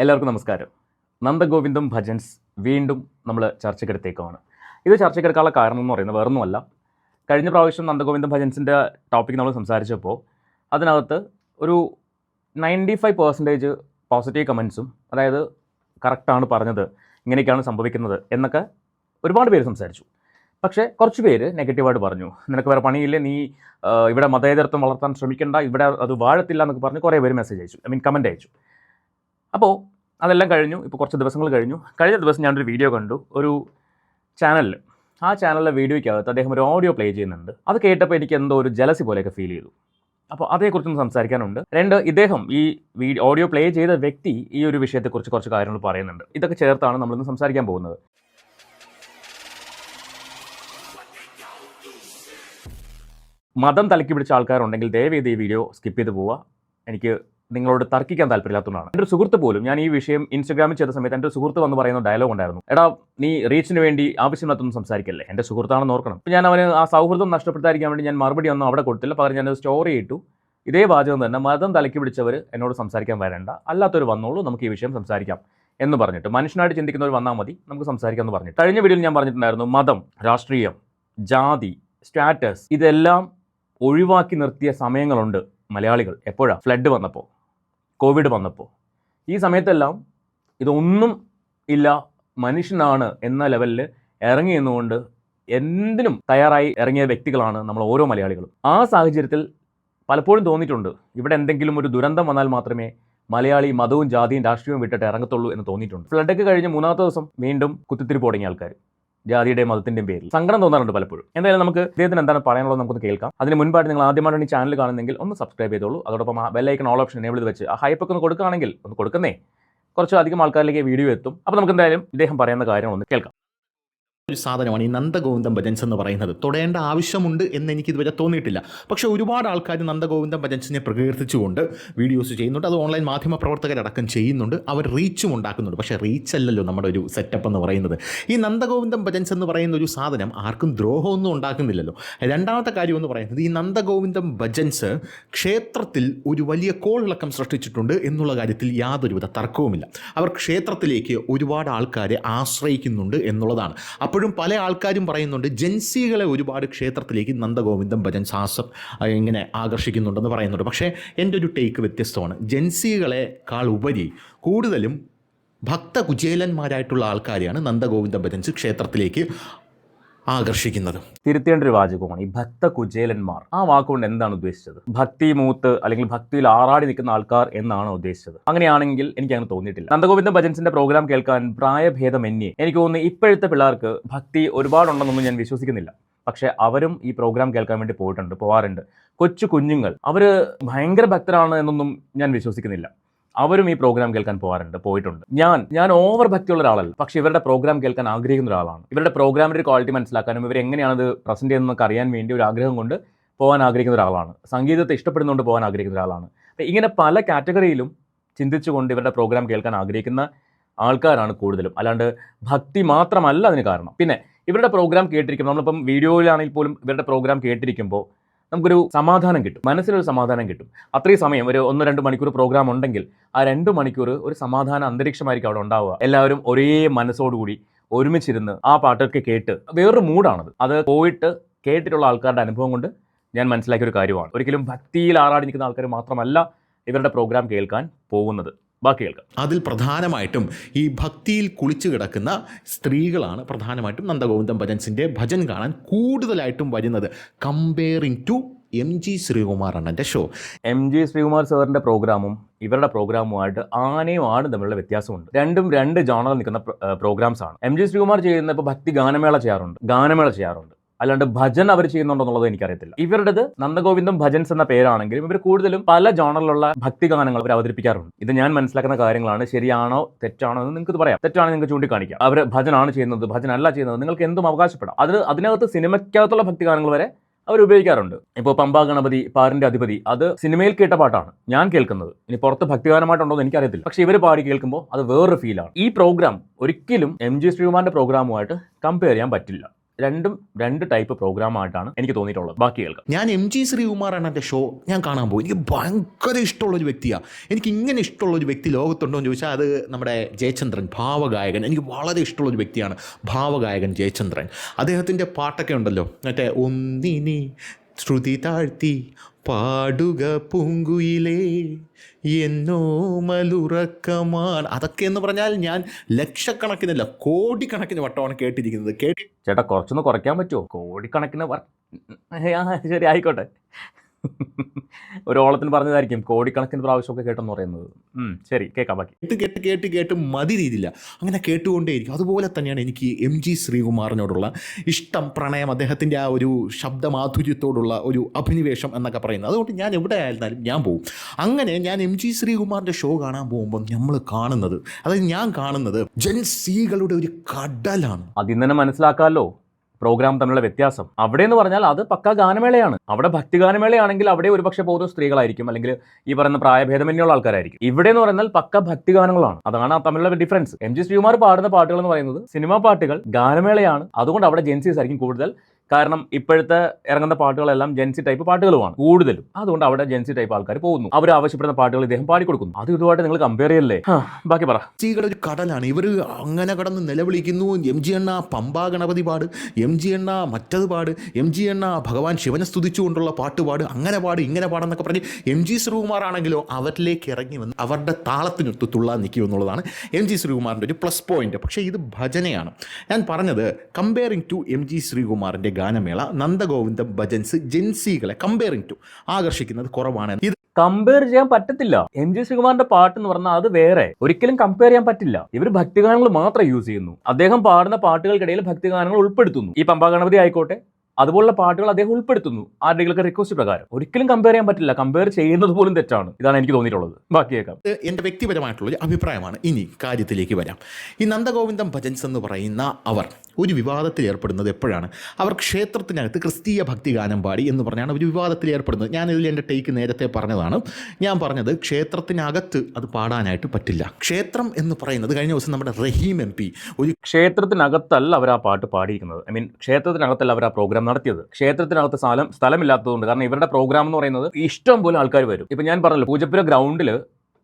എല്ലാവർക്കും നമസ്കാരം. നന്ദഗോവിന്ദം ഭജൻസ് വീണ്ടും നമ്മൾ ചർച്ചയ്ക്കെടുത്തേക്കുമാണ്. ഇത് ചർച്ചയ്ക്കെടുക്കാനുള്ള കാരണം എന്ന് പറയുന്നത് വേറൊന്നുമല്ല. കഴിഞ്ഞ പ്രാവശ്യം നന്ദഗോവിന്ദം ഭജൻസിൻ്റെ ടോപ്പിക് നമ്മൾ സംസാരിച്ചപ്പോൾ അതിനകത്ത് ഒരു 95% പോസിറ്റീവ് കമൻസും, അതായത് കറക്റ്റാണ് പറഞ്ഞത്, ഇങ്ങനെയൊക്കെയാണ് സംഭവിക്കുന്നത് എന്നൊക്കെ ഒരുപാട് പേര് സംസാരിച്ചു. പക്ഷേ കുറച്ച് പേര് നെഗറ്റീവായിട്ട് പറഞ്ഞു, നിനക്ക് വേറെ പണിയില്ലേ, നീ ഇവിടെ മതേതരത്വം വളർത്താൻ ശ്രമിക്കേണ്ട, ഇവിടെ അത് വാഴത്തില്ല എന്നൊക്കെ പറഞ്ഞ് കുറേ പേര് മെസ്സേജ് അയച്ചു, കമൻറ്റ് അയച്ചു. അപ്പോൾ അതെല്ലാം കഴിഞ്ഞു. ഇപ്പോൾ കുറച്ച് ദിവസങ്ങൾ കഴിഞ്ഞു. കഴിഞ്ഞ ദിവസം ഞാനൊരു വീഡിയോ കണ്ടു ഒരു ചാനലിൽ. ആ ചാനലിലെ വീഡിയോയ്ക്കകത്ത് അദ്ദേഹം ഒരു ഓഡിയോ പ്ലേ ചെയ്യുന്നുണ്ട്. അത് കേട്ടപ്പോൾ എനിക്ക് എന്തോ ഒരു ജലസി പോലെയൊക്കെ ഫീൽ ചെയ്തു. അപ്പോൾ അതേക്കുറിച്ചൊന്ന് സംസാരിക്കാനുണ്ട്. ഇദ്ദേഹം ഈ ഓഡിയോ പ്ലേ ചെയ്ത വ്യക്തി ഈ ഒരു വിഷയത്തെക്കുറിച്ച് കുറച്ച് കാര്യങ്ങൾ പറയുന്നുണ്ട്. ഇതൊക്കെ ചേർത്താണ് നമ്മളിന്ന് സംസാരിക്കാൻ പോകുന്നത്. മതം തലക്കി പിടിച്ച ആൾക്കാരുണ്ടെങ്കിൽ ദയവേത് ഈ വീഡിയോ സ്കിപ്പ് ചെയ്ത് പോവുക. എനിക്ക് നിങ്ങളോട് തർക്കിക്കാൻ താല്പര്യമില്ലാത്തതുകൊണ്ടാണ്. എൻ്റെ ഒരു സുഹൃത്ത് പോലും, ഞാൻ ഈ വിഷയം ഇൻസ്റ്റാഗ്രാമിൽ ചെയ്ത സമയത്ത് എൻ്റെ ഒരു സുഹൃത്ത് വന്ന് പറയുന്ന ഡയലോഗ് ഉണ്ടായിരുന്നു, എടാ നീ റീച്ചിന് വേണ്ടി ആവശ്യമില്ലാത്തൊന്നും സംസാരിക്കല്ലേ, എൻ്റെ സുഹൃത്താണെന്ന് ഓർക്കണം. അപ്പോൾ ഞാൻ അവന് ആ സൗഹൃദം നഷ്ടപ്പെടുത്താതിരിക്കാൻ വേണ്ടി ഞാൻ മറുപടി ഒന്നും അവിടെ കൊടുത്തില്ല. പകരം ഞാനൊരു സ്റ്റോറി ഇട്ടു. ഇതേ വാചകം തന്നെ, മതം തലക്കി പിടിച്ചവർ എന്നോട് സംസാരിക്കാൻ വരേണ്ട, അല്ലാത്തവർ വന്നോളൂ, നമുക്ക് ഈ വിഷയം സംസാരിക്കാം എന്ന് പറഞ്ഞിട്ട്, മനുഷ്യനായിട്ട് ചിന്തിക്കുന്നവർ വന്നാൽ മതി, നമുക്ക് സംസാരിക്കാം എന്ന് പറഞ്ഞിട്ട്. കഴിഞ്ഞ വീഡിയോയിൽ ഞാൻ പറഞ്ഞിട്ടുണ്ടായിരുന്നു, മതം, രാഷ്ട്രീയം, ജാതി, സ്റ്റാറ്റസ് ഇതെല്ലാം ഒഴിവാക്കി നിർത്തിയ സമയങ്ങളുണ്ട് മലയാളികൾ. എപ്പോഴാണ്? ഫ്ലഡ് വന്നപ്പോൾ, കോവിഡ് വന്നപ്പോൾ. ഈ സമയത്തെല്ലാം ഇതൊന്നും ഇല്ല, മനുഷ്യനാണ് എന്ന ലെവലിൽ ഇറങ്ങി നിന്നുകൊണ്ട് എന്തിനും തയ്യാറായി ഇറങ്ങിയ വ്യക്തികളാണ് നമ്മൾ ഓരോ മലയാളികളും. ആ സാഹചര്യത്തിൽ പലപ്പോഴും തോന്നിയിട്ടുണ്ട്, ഇവിടെ എന്തെങ്കിലും ഒരു ദുരന്തം വന്നാൽ മാത്രമേ മലയാളി മതവും ജാതിയും രാഷ്ട്രീയവും വിട്ടിട്ട് ഇറങ്ങത്തുള്ളൂ എന്ന് തോന്നിയിട്ടുണ്ട്. ഫ്ലഡൊക്കെ കഴിഞ്ഞ് 3-ാമത്തെ ദിവസം വീണ്ടും കുത്തിത്തിരിപ്പ് തുടങ്ങിയ ആൾക്കാർ, ജാതിയുടെയും മതത്തിൻ്റെയും പേരിൽ സങ്കടം തോന്നാറുണ്ട് പലപ്പോഴും. എന്തായാലും നമുക്ക് ഇദ്ദേഹത്തിന് എന്താണ് പറയാനുള്ളത് നമുക്കൊന്ന് കേൾക്കാം. അതിന് മുൻപായിട്ട് നിങ്ങൾ ആദ്യമായിട്ടാണ് ഈ ചാനൽ കാണുന്നെങ്കിൽ ഒന്ന് സബ്സ്ക്രൈബ് ചെയ്തോളൂ. അതോടൊപ്പം ആ ബെല്ലൈക്കൺ ഓൾ ഓപ്ഷൻ എനേബിൾ ചെയ്ത് വെച്ച് ആ ഹൈപ്പൊക്കെ ഒന്ന് കൊടുക്കുകയാണെങ്കിൽ, ഒന്ന് കൊടുക്കുന്നേ, കുറച്ച് അധികം ആൾക്കാരിലേക്ക് വീഡിയോ എത്തും. അപ്പോൾ നമുക്ക് എന്തായാലും ഇദ്ദേഹം പറയുന്ന കാര്യങ്ങളൊന്ന് കേൾക്കാം. ഒരു സാധനമാണ് ഈ നന്ദഗോവിന്ദം ഭജൻസ് എന്ന് പറയുന്നത്. തൊടേണ്ട ആവശ്യമുണ്ട് എന്ന് എനിക്ക് ഇതുവരെ തോന്നിയിട്ടില്ല. പക്ഷേ ഒരുപാട് ആൾക്കാർ നന്ദഗോവിന്ദം ഭജൻസിനെ പ്രകീർത്തിച്ചുകൊണ്ട് വീഡിയോസ് ചെയ്യുന്നുണ്ട്. അത് ഓൺലൈൻ മാധ്യമ പ്രവർത്തകരടക്കം ചെയ്യുന്നുണ്ട്. അവർ റീച്ചും ഉണ്ടാക്കുന്നുണ്ട്. പക്ഷേ റീച്ചല്ലല്ലോ നമ്മുടെ ഒരു സെറ്റപ്പ് എന്ന് പറയുന്നത്. ഈ നന്ദഗോവിന്ദം ഭജൻസ് എന്ന് പറയുന്ന ഒരു സാധനം ആർക്കും ദ്രോഹമൊന്നും ഉണ്ടാക്കുന്നില്ലല്ലോ. രണ്ടാമത്തെ കാര്യം എന്ന് പറയുന്നത്, ഈ നന്ദഗോവിന്ദം ഭജൻസ് ക്ഷേത്രത്തിൽ ഒരു വലിയ കോളിളക്കം സൃഷ്ടിച്ചിട്ടുണ്ട് എന്നുള്ള കാര്യത്തിൽ യാതൊരുവിധ തർക്കവുമില്ല. അവർ ക്ഷേത്രത്തിലേക്ക് ഒരുപാട് ആൾക്കാരെ ആശ്രയിക്കുന്നുണ്ട് എന്നുള്ളതാണ്. അപ്പോഴും പല ആൾക്കാരും പറയുന്നുണ്ട്, ജൻസികളെ ഒരുപാട് ക്ഷേത്രത്തിലേക്ക് നന്ദഗോവിന്ദം ഭജൻസ് ഇങ്ങനെ ആകർഷിക്കുന്നുണ്ടെന്ന് പറയുന്നുണ്ട്. പക്ഷേ എൻ്റെ ഒരു ടേക്ക് വ്യത്യസ്തമാണ്. ജൻസികളെക്കാൾ ഉപരി കൂടുതലും ഭക്തകുചേലന്മാരായിട്ടുള്ള ആൾക്കാരെയാണ് നന്ദഗോവിന്ദം ഭജൻസ് ക്ഷേത്രത്തിലേക്ക് ആകർഷിക്കുന്നത്. തിരുത്തേണ്ട ഒരു വാചകമാണ് ഈ ഭക്ത കുചേലന്മാർ. ആ വാക്കുകൊണ്ട് എന്താണ് ഉദ്ദേശിച്ചത്? ഭക്തി മൂത്ത് അല്ലെങ്കിൽ ഭക്തിയിൽ ആറാടി നിൽക്കുന്ന ആൾക്കാർ എന്നാണ് ഉദ്ദേശിച്ചത്? അങ്ങനെയാണെങ്കിൽ എനിക്ക് അങ്ങനെ തോന്നിയിട്ടില്ല. നന്ദഗോവിന്ദം ഭജൻസിന്റെ പ്രോഗ്രാം കേൾക്കാൻ പ്രായഭേദമന്യേ എനിക്ക് തോന്നുന്നു ഇപ്പോഴത്തെ പിള്ളേർക്ക് ഭക്തി ഒരുപാടുണ്ടെന്നൊന്നും ഞാൻ വിശ്വസിക്കുന്നില്ല. പക്ഷേ അവരും ഈ പ്രോഗ്രാം കേൾക്കാൻ വേണ്ടി പോവാറുണ്ട്. കൊച്ചു കുഞ്ഞുങ്ങൾ, അവർ ഭയങ്കര ഭക്തരാണ് എന്നൊന്നും ഞാൻ വിശ്വസിക്കുന്നില്ല. അവരും ഈ പ്രോഗ്രാം കേൾക്കാൻ പോയിട്ടുണ്ട്. ഞാൻ ഓവർ ഭക്തിയുള്ള ഒരാളല്ല, പക്ഷേ ഇവരുടെ പ്രോഗ്രാം കേൾക്കാൻ ആഗ്രഹിക്കുന്ന ഒരാളാണ്. ഇവരുടെ പ്രോഗ്രാമിൻ്റെ ഒരു ക്വാളിറ്റി മനസ്സിലാക്കാനും ഇവരെങ്ങനെയാണത് പ്രസൻറ്റ് ചെയ്യുന്നതൊക്കെ അറിയാൻ വേണ്ടി ഒരു ആഗ്രഹം കൊണ്ട് പോകാൻ ആഗ്രഹിക്കുന്ന ഒരാളാണ്. സംഗീതത്തെ ഇഷ്ടപ്പെടുന്നതുകൊണ്ട് പോകാൻ ആഗ്രഹിക്കുന്ന ഒരാളാണ്. ഇങ്ങനെ പല കാറ്റഗറിയിലും ചിന്തിച്ചുകൊണ്ട് ഇവരുടെ പ്രോഗ്രാം കേൾക്കാൻ ആഗ്രഹിക്കുന്ന ആൾക്കാരാണ് കൂടുതലും. അല്ലാണ്ട് ഭക്തി മാത്രമല്ല അതിന് കാരണം. പിന്നെ ഇവരുടെ പ്രോഗ്രാം കേട്ടിരിക്കുമ്പോൾ, നമ്മളിപ്പം വീഡിയോയിലാണെങ്കിൽ പോലും ഇവരുടെ പ്രോഗ്രാം കേട്ടിരിക്കുമ്പോൾ നമുക്കൊരു സമാധാനം കിട്ടും, മനസ്സിലൊരു സമാധാനം കിട്ടും. അത്രയും സമയം ഒരു 1-2 മണിക്കൂർ പ്രോഗ്രാം ഉണ്ടെങ്കിൽ ആ 2 മണിക്കൂർ ഒരു സമാധാന അന്തരീക്ഷമായിരിക്കും അവിടെ ഉണ്ടാവുക. എല്ലാവരും ഒരേ മനസ്സോടുകൂടി ഒരുമിച്ചിരുന്ന് ആ പാട്ടൊക്കെ കേട്ട് വേറൊരു മൂഡാണത്. അത് പോയിട്ട് കേട്ടിട്ടുള്ള ആൾക്കാരുടെ അനുഭവം കൊണ്ട് ഞാൻ മനസ്സിലാക്കിയ ഒരു കാര്യമാണ്. ഒരിക്കലും ഭക്തിയിൽ ആറാടി നിൽക്കുന്ന ആൾക്കാർ മാത്രമല്ല ഇവരുടെ പ്രോഗ്രാം കേൾക്കാൻ പോകുന്നത്. ബാക്കി കേൾക്കാം. അതിൽ പ്രധാനമായിട്ടും ഈ ഭക്തിയിൽ കുളിച്ചു കിടക്കുന്ന സ്ത്രീകളാണ് പ്രധാനമായിട്ടും നന്ദഗോവിന്ദം ഭജൻസിൻ്റെ ഭജൻ കാണാൻ കൂടുതലായിട്ടും വരുന്നത്. കമ്പയറിംഗ് ടു MG ശ്രീകുമാർ അണ്ണൻ്റെ ഷോ. MG ശ്രീകുമാർ സാറിൻ്റെ പ്രോഗ്രാമും ഇവരുടെ പ്രോഗ്രാമുമായിട്ട് ആനയും ആടും തമ്മിലുള്ള വ്യത്യാസമുണ്ട്. രണ്ടും 2 ജോണറിൽ നിൽക്കുന്ന പ്രോഗ്രാംസ് ആണ്. MG ശ്രീകുമാർ ചെയ്യുന്ന ഇപ്പോൾ ഭക്തി ഗാനമേള ചെയ്യാറുണ്ട്. അല്ലാണ്ട് ഭജൻ അവർ ചെയ്യുന്നുണ്ടോ എന്നുള്ളത് എനിക്കറിയത്തില്ല. ഇവരുടേത് നന്ദഗോവിന്ദം ഭജൻസ് എന്ന പേരാണെങ്കിലും ഇവർ കൂടുതലും പല ജോണറിലുള്ള ഭക്തി ഗാനങ്ങൾ അവർ അവതരിപ്പിക്കാറുണ്ട്. ഇത് ഞാൻ മനസ്സിലാക്കുന്ന കാര്യങ്ങളാണ്. ശരിയാണോ തെറ്റാണോ എന്ന് നിങ്ങൾക്ക് പറയാം. തെറ്റാണ് നിങ്ങൾക്ക് ചൂണ്ടിക്കാണിക്കാം. അവർ ഭജനാണ് ചെയ്യുന്നത്, ഭജനല്ല ചെയ്യുന്നത്, നിങ്ങൾക്ക് എന്തും അവകാശപ്പെടാം. അതിനകത്ത് സിനിമയ്ക്കകത്തുള്ള ഭക്തി ഗാനങ്ങൾ വരെ അവർ ഉപയോഗിക്കാറുണ്ട്. ഇപ്പോൾ പമ്പാ ഗണപതി, പാറിന്റെ അധിപതി, അത് സിനിമയിൽ കേട്ട പാട്ടാണ് ഞാൻ കേൾക്കുന്നത്. ഇനി പുറത്ത് ഭക്തിഗാനമായിട്ടുണ്ടോ എന്ന് എനിക്കറിയത്തില്ല. പക്ഷേ ഇവർ പാടി കേൾക്കുമ്പോൾ അത് വേറൊരു ഫീലാണ്. ഈ പ്രോഗ്രാം ഒരിക്കലും MG ശ്രീകുമാറിന്റെ പ്രോഗ്രാമുമായിട്ട് കമ്പയർ ചെയ്യാൻ പറ്റില്ല. രണ്ടും രണ്ട് ടൈപ്പ് പ്രോഗ്രാമായിട്ടാണ് എനിക്ക് തോന്നിയിട്ടുള്ളത്. ബാക്കി കേൾക്കാം. ഞാൻ MG ശ്രീകുമാറാണ് എൻ്റെ ഷോ ഞാൻ കാണാൻ പോകും. എനിക്ക് ഭയങ്കര ഇഷ്ടമുള്ളൊരു വ്യക്തിയാണ്. എനിക്ക് ഇങ്ങനെ ഇഷ്ടമുള്ളൊരു വ്യക്തി ലോകത്തുണ്ടോ എന്ന് ചോദിച്ചാൽ അത് നമ്മുടെ ജയചന്ദ്രൻ, ഭാവഗായകൻ. എനിക്ക് വളരെ ഇഷ്ടമുള്ളൊരു വ്യക്തിയാണ് ഭാവഗായകൻ ജയചന്ദ്രൻ. അദ്ദേഹത്തിൻ്റെ പാട്ടൊക്കെ ഉണ്ടല്ലോ, മറ്റേ ഒന്നിനി ശ്രുതി താഴ്ത്തി പാടുക പൂങ്കുയിലേ എന്നോ മലുറക്കമാണ്. അതൊക്കെ എന്ന് പറഞ്ഞാൽ ഞാൻ ലക്ഷക്കണക്കിനല്ല കോടിക്കണക്കിന് വട്ടമാണ് കേട്ടിരിക്കുന്നത്. ചേട്ടാ കുറച്ചൊന്ന് കുറയ്ക്കാൻ പറ്റുമോ? കോടിക്കണക്കിന് ശരി ആയിക്കോട്ടെ. ഒരു ഓളത്തിന് പറഞ്ഞതായിരിക്കും കോടിക്കണക്കിന് പ്രാവശ്യമൊക്കെ കേട്ടെന്ന് പറയുന്നത്. ശരി, കേൾക്കാം. ബാക്കി കേട്ട് മതി രീതിയില്ല, അങ്ങനെ കേട്ടുകൊണ്ടേയിരിക്കും. അതുപോലെ തന്നെയാണ് എനിക്ക് MG ശ്രീകുമാറിനോടുള്ള ഇഷ്ടം, പ്രണയം, അദ്ദേഹത്തിൻ്റെ ആ ഒരു ശബ്ദമാധുര്യത്തോടുള്ള ഒരു അഭിനിവേശം എന്നൊക്കെ പറയുന്നത്. അതുകൊണ്ട് ഞാൻ എവിടെ ആയിരുന്നാലും ഞാൻ പോകും. അങ്ങനെ ഞാൻ MG ശ്രീകുമാറിൻ്റെ ഷോ കാണാൻ പോകുമ്പോൾ ഞാൻ കാണുന്നത് ജൻസികളുടെ ഒരു കടലാണ്. അതിൽ തന്നെ മനസ്സിലാക്കാമല്ലോ പ്രോഗ്രാം തമ്മിലുള്ള വ്യത്യാസം. അവിടെ എന്ന് പറഞ്ഞാൽ അത് പക്ക ഗാനമേളയാണ്. അവിടെ ഭക്തി ഗാനമേളയാണെങ്കിൽ അവിടെ ഒരുപക്ഷെ പോകുന്ന സ്ത്രീകളായിരിക്കും, അല്ലെങ്കിൽ ഈ പറയുന്ന പ്രായഭേദമന്യുള്ള ആൾക്കാരായിരിക്കും. ഇവിടെ എന്ന് പറഞ്ഞാൽ പക്ക ഭക്തി ഗാനങ്ങളാണ്. അതാണ് തമ്മിലുള്ള ഡിഫറൻസ്. MG ശ്രീകുമാർ പാടുന്ന പാട്ടുകൾ എന്ന് പറയുന്നത് സിനിമാ പാട്ടുകൾ, ഗാനമേളയാണ്. അതുകൊണ്ട് അവിടെ ജെൻസീസ് ആയിരിക്കും കൂടുതൽ. കാരണം ഇപ്പോഴത്തെ ഇറങ്ങുന്ന പാട്ടുകളെല്ലാം ജെൻസി ടൈപ്പ് പാട്ടുകളുമാണ് കൂടുതലും. അതുകൊണ്ട് അവിടെ ജെൻസി ടൈപ്പ് ആൾക്കാർ പോകുന്നു. അവർ ആവശ്യപ്പെടുന്ന പാട്ടുകൾ ഇദ്ദേഹം പാടിക്കൊടുക്കുന്നു. അത് ഇതുമായിട്ട് നിങ്ങൾ കമ്പയർ ചെയ്യല്ലേ? ബാക്കി പറ. സ്ത്രീകളുടെ ഒരു കടലാണ്. ഇവർ അങ്ങനെ കടന്ന് നിലവിളിക്കുന്നു. MG അണ്ണ പമ്പാ ഗണപതി പാട്, MG അണ്ണ മറ്റത് പാട്, MG അണ്ണ ഭഗവാൻ ശിവനെ സ്തുതിച്ചുകൊണ്ടുള്ള പാട്ടുപാട്, അങ്ങനെ പാട് ഇങ്ങനെ പാടെന്നൊക്കെ പറഞ്ഞ് MG ശ്രീകുമാർ ആണെങ്കിലോ അവരിലേക്ക് ഇറങ്ങി വന്ന് അവരുടെ താളത്തിനൊത്ത് തുള്ളാൻ നിൽക്കും എന്നുള്ളതാണ് MG ശ്രീകുമാറിൻ്റെ ഒരു പ്ലസ് പോയിന്റ്. പക്ഷേ ഇത് ഭജനയാണ്. ഞാൻ പറഞ്ഞത് കമ്പയറിംഗ് ടു MG ശ്രീകുമാറിൻ്റെ ഗാനമേള, നന്ദഗോവിന്ദം ഭജൻസ് ജെൻസികളെ കമ്പയറിംഗ് ടു ആകർഷിക്കുന്നത് കുറവാണ്. ഇത് കമ്പയർ ചെയ്യാൻ പറ്റത്തില്ല. MG ശ്രീകുമാറിന്റെ പാട്ട് എന്ന് പറഞ്ഞാൽ അത് വേറെ, ഒരിക്കലും കമ്പയർ ചെയ്യാൻ പറ്റില്ല. ഇവർ ഭക്തിഗാനങ്ങൾ മാത്രം യൂസ് ചെയ്യുന്നു. അദ്ദേഹം പാടുന്ന പാട്ടുകൾക്കിടയിൽ ഭക്തിഗാനങ്ങൾ ഉൾപ്പെടുത്തുന്നു. ഈ പമ്പാ ഗണപതി ആയിക്കോട്ടെ, അതുപോലുള്ള പാട്ടുകൾ അദ്ദേഹം ഉൾപ്പെടുത്തുന്നു ആരുടെയൊക്കെ റിക്വസ്റ്റ് പ്രകാരം. ഒരിക്കലും കമ്പയർ ചെയ്യാൻ പറ്റില്ല. കമ്പയർ ചെയ്യുന്നത് പോലും തെറ്റാണ്. ഇതാണ് എനിക്ക് തോന്നിയിട്ടുള്ളത്. ബാക്കി കേൾക്കാം. എൻ്റെ വ്യക്തിപരമായിട്ടുള്ളൊരു അഭിപ്രായമാണ്. ഇനി കാര്യത്തിലേക്ക് വരാം. ഈ നന്ദഗോവിന്ദം ഭജൻസ് എന്ന് പറയുന്ന അവർ ഒരു വിവാദത്തിൽ ഏർപ്പെടുന്നത് എപ്പോഴാണ്? അവർ ക്ഷേത്രത്തിനകത്ത് ക്രിസ്തീയ ഭക്തിഗാനം പാടി എന്ന് പറഞ്ഞാണ് ഒരു വിവാദത്തിൽ ഏർപ്പെടുന്നത്. ഞാനിതിൽ എൻ്റെ ടേക്ക് നേരത്തെ പറഞ്ഞതാണ്. ഞാൻ പറഞ്ഞത് ക്ഷേത്രത്തിനകത്ത് അത് പാടാനായിട്ട് പറ്റില്ല. ക്ഷേത്രം എന്ന് പറയുന്നത് കഴിഞ്ഞ ദിവസം നമ്മുടെ റഹീം MP ഒരു ക്ഷേത്രത്തിനകത്തല്ല അവർ ആ പാട്ട് പാടിയിരിക്കുന്നത്. ക്ഷേത്രത്തിനകത്തല്ല അവർ ആ പ്രോഗ്രാം നടത്തിയത്. ക്ഷേത്രത്തിനകത്ത് സ്ഥലമില്ലാത്തതുകൊണ്ട്. കാരണം ഇവരുടെ പ്രോഗ്രാം എന്ന് പറയുന്നത് ഇഷ്ടം പോലെ ആൾക്കാർ വരും. ഇപ്പം ഞാൻ പറഞ്ഞല്ലോ, പൂജപ്പുര ഗ്രൗണ്ടിൽ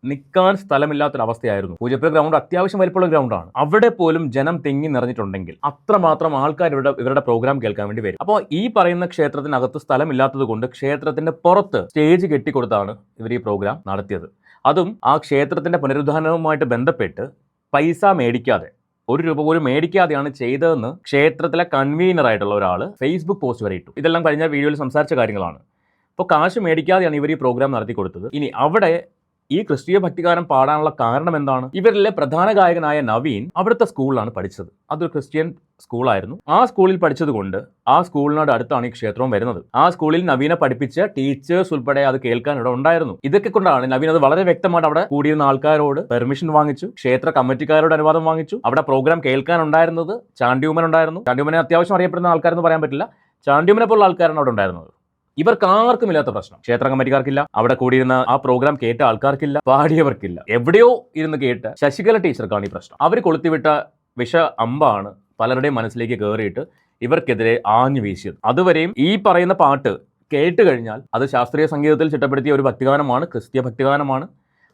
നിൽക്കാൻ സ്ഥലമില്ലാത്തൊരവസ്ഥയായിരുന്നു. പൂജപ്പുര ഗ്രൗണ്ട് അത്യാവശ്യം വലിപ്പമുള്ള ഗ്രൗണ്ടാണ്. അവിടെ പോലും ജനം തിങ്ങി നിറഞ്ഞിട്ടുണ്ടെങ്കിൽ അത്രമാത്രം ആൾക്കാർ ഇവരുടെ പ്രോഗ്രാം കേൾക്കാൻ വേണ്ടി വരും. അപ്പോൾ ഈ പറയുന്ന ക്ഷേത്രത്തിനകത്ത് സ്ഥലമില്ലാത്തത് കൊണ്ട് ക്ഷേത്രത്തിന്റെ പുറത്ത് സ്റ്റേജ് കെട്ടിക്കൊടുത്താണ് ഇവർ ഈ പ്രോഗ്രാം നടത്തിയത്. അതും ആ ക്ഷേത്രത്തിന്റെ പുനരുദ്ധാരണവുമായിട്ട് ബന്ധപ്പെട്ട് പൈസ മേടിക്കാതെ, 1 രൂപ പോലും മേടിക്കാതെയാണ് ചെയ്തതെന്ന് ക്ഷേത്രത്തിലെ കൺവീനർ ആയിട്ടുള്ള ഒരാൾ ഫേസ്ബുക്ക് പോസ്റ്റ് വരെ ഇട്ടു. ഇതെല്ലാം കഴിഞ്ഞ വീഡിയോയിൽ സംസാരിച്ച കാര്യങ്ങളാണ്. അപ്പോൾ കാശ് മേടിക്കാതെയാണ് ഇവർ ഈ പ്രോഗ്രാം നടത്തി കൊടുത്തത്. ഇനി അവിടെ ഈ ക്രിസ്തീയ ഭക്തിഗാനം പാടാനുള്ള കാരണം എന്താണ്? ഇവരിലെ പ്രധാന ഗായകനായ നവീൻ അവിടുത്തെ സ്കൂളിലാണ് പഠിച്ചത്. അതൊരു ക്രിസ്ത്യൻ സ്കൂളായിരുന്നു. ആ സ്കൂളിൽ പഠിച്ചതുകൊണ്ട് ആ സ്കൂളിനോട് അടുത്താണ് ഈ ക്ഷേത്രവും വരുന്നത്. ആ സ്കൂളിൽ നവീനെ പഠിപ്പിച്ച ടീച്ചേഴ്സ് ഉൾപ്പെടെ അത് കേൾക്കാൻ ഇവിടെ ഉണ്ടായിരുന്നു. ഇതൊക്കെ കൊണ്ടാണ് നവീൻ അത് വളരെ വ്യക്തമായിട്ട് അവിടെ കൂടിയിരുന്ന ആൾക്കാരോട് പെർമിഷൻ വാങ്ങിച്ചു, ക്ഷേത്ര കമ്മിറ്റിക്കാരോട് അനുവാദം വാങ്ങിച്ചു. അവിടെ പ്രോഗ്രാം കേൾക്കാനുണ്ടായിരുന്നത് ചാണ്ടിയുമ്മൻ ഉണ്ടായിരുന്നു. ചാണ്ടിയുമ്മനെ അത്യാവശ്യം അറിയപ്പെടുന്ന ആൾക്കാരെന്ന് പറയാൻ പറ്റില്ല, ചാണ്ടിയുമ്മനെ പോലുള്ള ആൾക്കാരാണ് അവിടെ ഉണ്ടായിരുന്നത്. ഇവർക്ക് ആർക്കും ഇല്ലാത്ത പ്രശ്നം. ക്ഷേത്ര കമ്മിറ്റിക്കാർക്കില്ല, അവിടെ കൂടിയിരുന്ന ആ പ്രോഗ്രാം കേട്ട ആൾക്കാർക്കില്ല, പാടിയവർക്കില്ല. എവിടെയോ ഇരുന്ന് കേട്ട ശശികല ടീച്ചർക്കാണ് ഈ പ്രശ്നം. അവർ കൊളുത്തിവിട്ട വിഷ അമ്പാണ് പലരുടെയും മനസ്സിലേക്ക് കയറിയിട്ട് ഇവർക്കെതിരെ ആഞ്ഞു വീശിയത്. അതുവരെയും ഈ പറയുന്ന പാട്ട് കേട്ട് കഴിഞ്ഞാൽ അത് ശാസ്ത്രീയ സംഗീതത്തിൽ ചിട്ടപ്പെടുത്തിയ ഒരു ഭക്തിഗാനമാണ്, ക്രിസ്തീയ ഭക്തിഗാനമാണ്.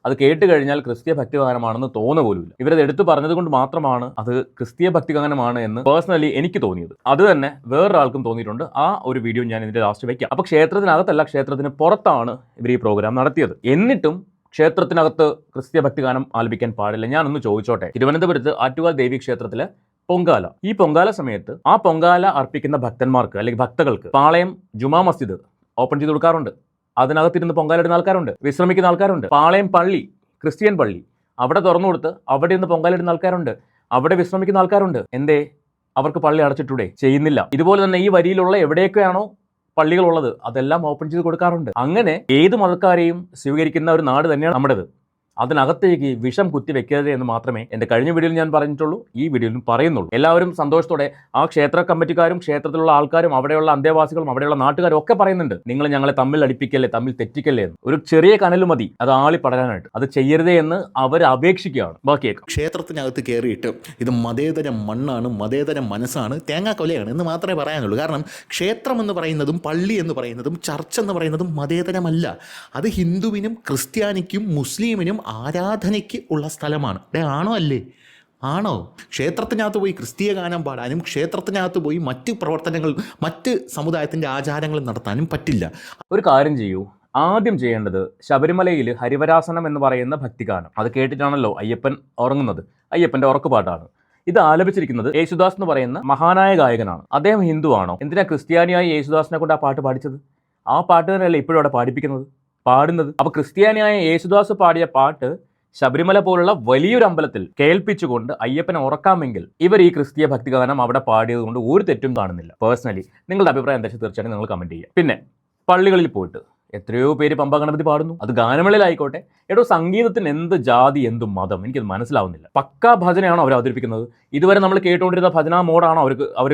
അത് കേട്ട് കഴിഞ്ഞാൽ ക്രിസ്തീയ ഭക്തിഗാനമാണെന്ന് തോന്നുപോലുമില്ല. ഇവരത് എടുത്തു പറഞ്ഞത് കൊണ്ട് മാത്രമാണ് അത് ക്രിസ്തീയ ഭക്തിഗാനമാണ് എന്ന് പേഴ്സണലി എനിക്ക് തോന്നിയത്. അത് തന്നെ വേറൊരാൾക്കും തോന്നിയിട്ടുണ്ട്. ആ ഒരു വീഡിയോ ഞാൻ ഇതിന്റെ ലാസ്റ്റ് വയ്ക്കാം. അപ്പോൾ ക്ഷേത്രത്തിനകത്തല്ല, ക്ഷേത്രത്തിന് പുറത്താണ് ഇവർ ഈ പ്രോഗ്രാം നടത്തിയത്. എന്നിട്ടും ക്ഷേത്രത്തിനകത്ത് ക്രിസ്തീയ ഭക്തിഗാനം ആലപിക്കാൻ പാടില്ല. ഞാനൊന്ന് ചോദിച്ചോട്ടെ, തിരുവനന്തപുരത്ത് ആറ്റുകാൽ ദേവി ക്ഷേത്രത്തിലെ പൊങ്കാല, ഈ പൊങ്കാല സമയത്ത് ആ പൊങ്കാല അർപ്പിക്കുന്ന ഭക്തന്മാർക്ക് അല്ലെങ്കിൽ ഭക്തകൾക്ക് പാളയം ജുമാ മസ്ജിദ് ഓപ്പൺ ചെയ്ത് കൊടുക്കാറുണ്ട്. അതിനകത്തിരുന്ന് പൊങ്കാലിടുന്ന ആൾക്കാരുണ്ട്, വിശ്രമിക്കുന്ന ആൾക്കാരുണ്ട്. പാളയം പള്ളി, ക്രിസ്ത്യൻ പള്ളി, അവിടെ തുറന്നു കൊടുത്ത് അവിടെ ഇരുന്ന് പൊങ്കാലിടുന്ന ആൾക്കാരുണ്ട്, അവിടെ വിശ്രമിക്കുന്ന ആൾക്കാരുണ്ട്. എന്തേ അവർക്ക് പള്ളി അടച്ചിട്ടൂടെ? ചെയ്യുന്നില്ല. ഇതുപോലെ തന്നെ ഈ വരിയിലുള്ള എവിടെയൊക്കെയാണോ പള്ളികളുള്ളത് അതെല്ലാം ഓപ്പൺ ചെയ്ത് കൊടുക്കാറുണ്ട്. അങ്ങനെ ഏത് മതക്കാരെയും സ്വീകരിക്കുന്ന ഒരു നാട് തന്നെയാണ് നമ്മുടേത്. അതിനകത്തേക്ക് വിഷം കുത്തി വെക്കരുത് എന്ന് മാത്രമേ എൻ്റെ കഴിഞ്ഞ വീഡിയോയിൽ ഞാൻ പറഞ്ഞിട്ടുള്ളൂ, ഈ വീഡിയോയിലും പറയുന്നുള്ളൂ. എല്ലാവരും സന്തോഷത്തോടെ ആ ക്ഷേത്ര കമ്മിറ്റിക്കാരും ക്ഷേത്രത്തിലുള്ള ആൾക്കാരും അവിടെയുള്ള അന്തേവാസികളും അവിടെയുള്ള നാട്ടുകാരും ഒക്കെ പറയുന്നുണ്ട്, നിങ്ങൾ ഞങ്ങളെ തമ്മിൽ അടിപ്പിക്കല്ലേ, തമ്മിൽ തെറ്റിക്കല്ലേ എന്ന്. ഒരു ചെറിയ കനൽ മതി അത് ആളി പടരാനായിട്ട്. അത് ചെയ്യരുതേ എന്ന് അവർ അപേക്ഷിക്കുകയാണ്. ബാക്കിയേക്കാം. ക്ഷേത്രത്തിനകത്ത് കയറിയിട്ട് ഇത് മതേതര മണ്ണാണ്, മതേതര മനസ്സാണ്, തേങ്ങാക്കൊലയാണ് എന്ന് മാത്രമേ പറയാനുള്ളൂ. കാരണം ക്ഷേത്രം എന്ന് പറയുന്നതും പള്ളി എന്ന് പറയുന്നതും ചർച്ച് എന്ന് പറയുന്നതും മതേതരമല്ല. അത് ഹിന്ദുവിനും ക്രിസ്ത്യാനിക്കും മുസ്ലിമിനും ആരാധനയ്ക്ക് ഉള്ള സ്ഥലമാണ്. ആണോ അല്ലേ? ആണോ? ക്ഷേത്രത്തിനകത്ത് പോയി ക്രിസ്തീയ ഗാനം പാടാനും ക്ഷേത്രത്തിനകത്ത് പോയി മറ്റ് പ്രവർത്തനങ്ങൾ, മറ്റ് സമുദായത്തിൻ്റെ ആചാരങ്ങൾ നടത്താനും പറ്റില്ല. ഒരു കാര്യം ചെയ്യൂ, ആദ്യം ചെയ്യേണ്ടത് ശബരിമലയിൽ ഹരിവരാസനം എന്ന് പറയുന്ന ഭക്തിഗാനം, അത് കേട്ടിട്ടാണല്ലോ അയ്യപ്പൻ ഉറങ്ങുന്നത്. അയ്യപ്പൻ്റെ ഉറക്കുപാട്ടാണ് ഇത്. ആലപിച്ചിരിക്കുന്നത് യേശുദാസ് എന്ന് പറയുന്ന മഹാനായ ഗായകനാണ്. അദ്ദേഹം ഹിന്ദു ആണോ? എന്തിനാ ക്രിസ്ത്യാനിയായി യേശുദാസിനെ കൊണ്ട് ആ പാട്ട് പാടിച്ചത്? ആ പാട്ട് തന്നെയല്ലേ ഇപ്പോഴും അവിടെ പാടുന്നത്. അപ്പോൾ ക്രിസ്ത്യാനിയായ യേശുദാസ് പാടിയ പാട്ട് ശബരിമല പോലുള്ള വലിയൊരു അമ്പലത്തിൽ കേൾപ്പിച്ചുകൊണ്ട് അയ്യപ്പനെ ഉറക്കാമെങ്കിൽ ഇവർ ഈ ക്രിസ്തീയ ഭക്തിഗാനം അവിടെ പാടിയത് കൊണ്ട് ഒരു തെറ്റും കാണുന്നില്ല. പേഴ്സണലി നിങ്ങളുടെ അഭിപ്രായം എന്താ വെച്ചാൽ തീർച്ചയായിട്ടും നിങ്ങൾ കമൻറ്റ് ചെയ്യുക. പിന്നെ പള്ളികളിൽ പോയിട്ട് എത്രയോ പേര് പമ്പ ഗണപതി പാടുന്നു. അത് ഗാനമേളയിലായിക്കോട്ടെ. എടോ, സംഗീതത്തിന് എന്ത് ജാതി, എന്ത് മതം, എനിക്കത് മനസ്സിലാവുന്നില്ല. പക്കാ ഭജനയാണോ അവർ അവതരിപ്പിക്കുന്നത്? ഇതുവരെ നമ്മൾ കേട്ടുകൊണ്ടിരുന്ന ഭജന മോഡാണോ അവർ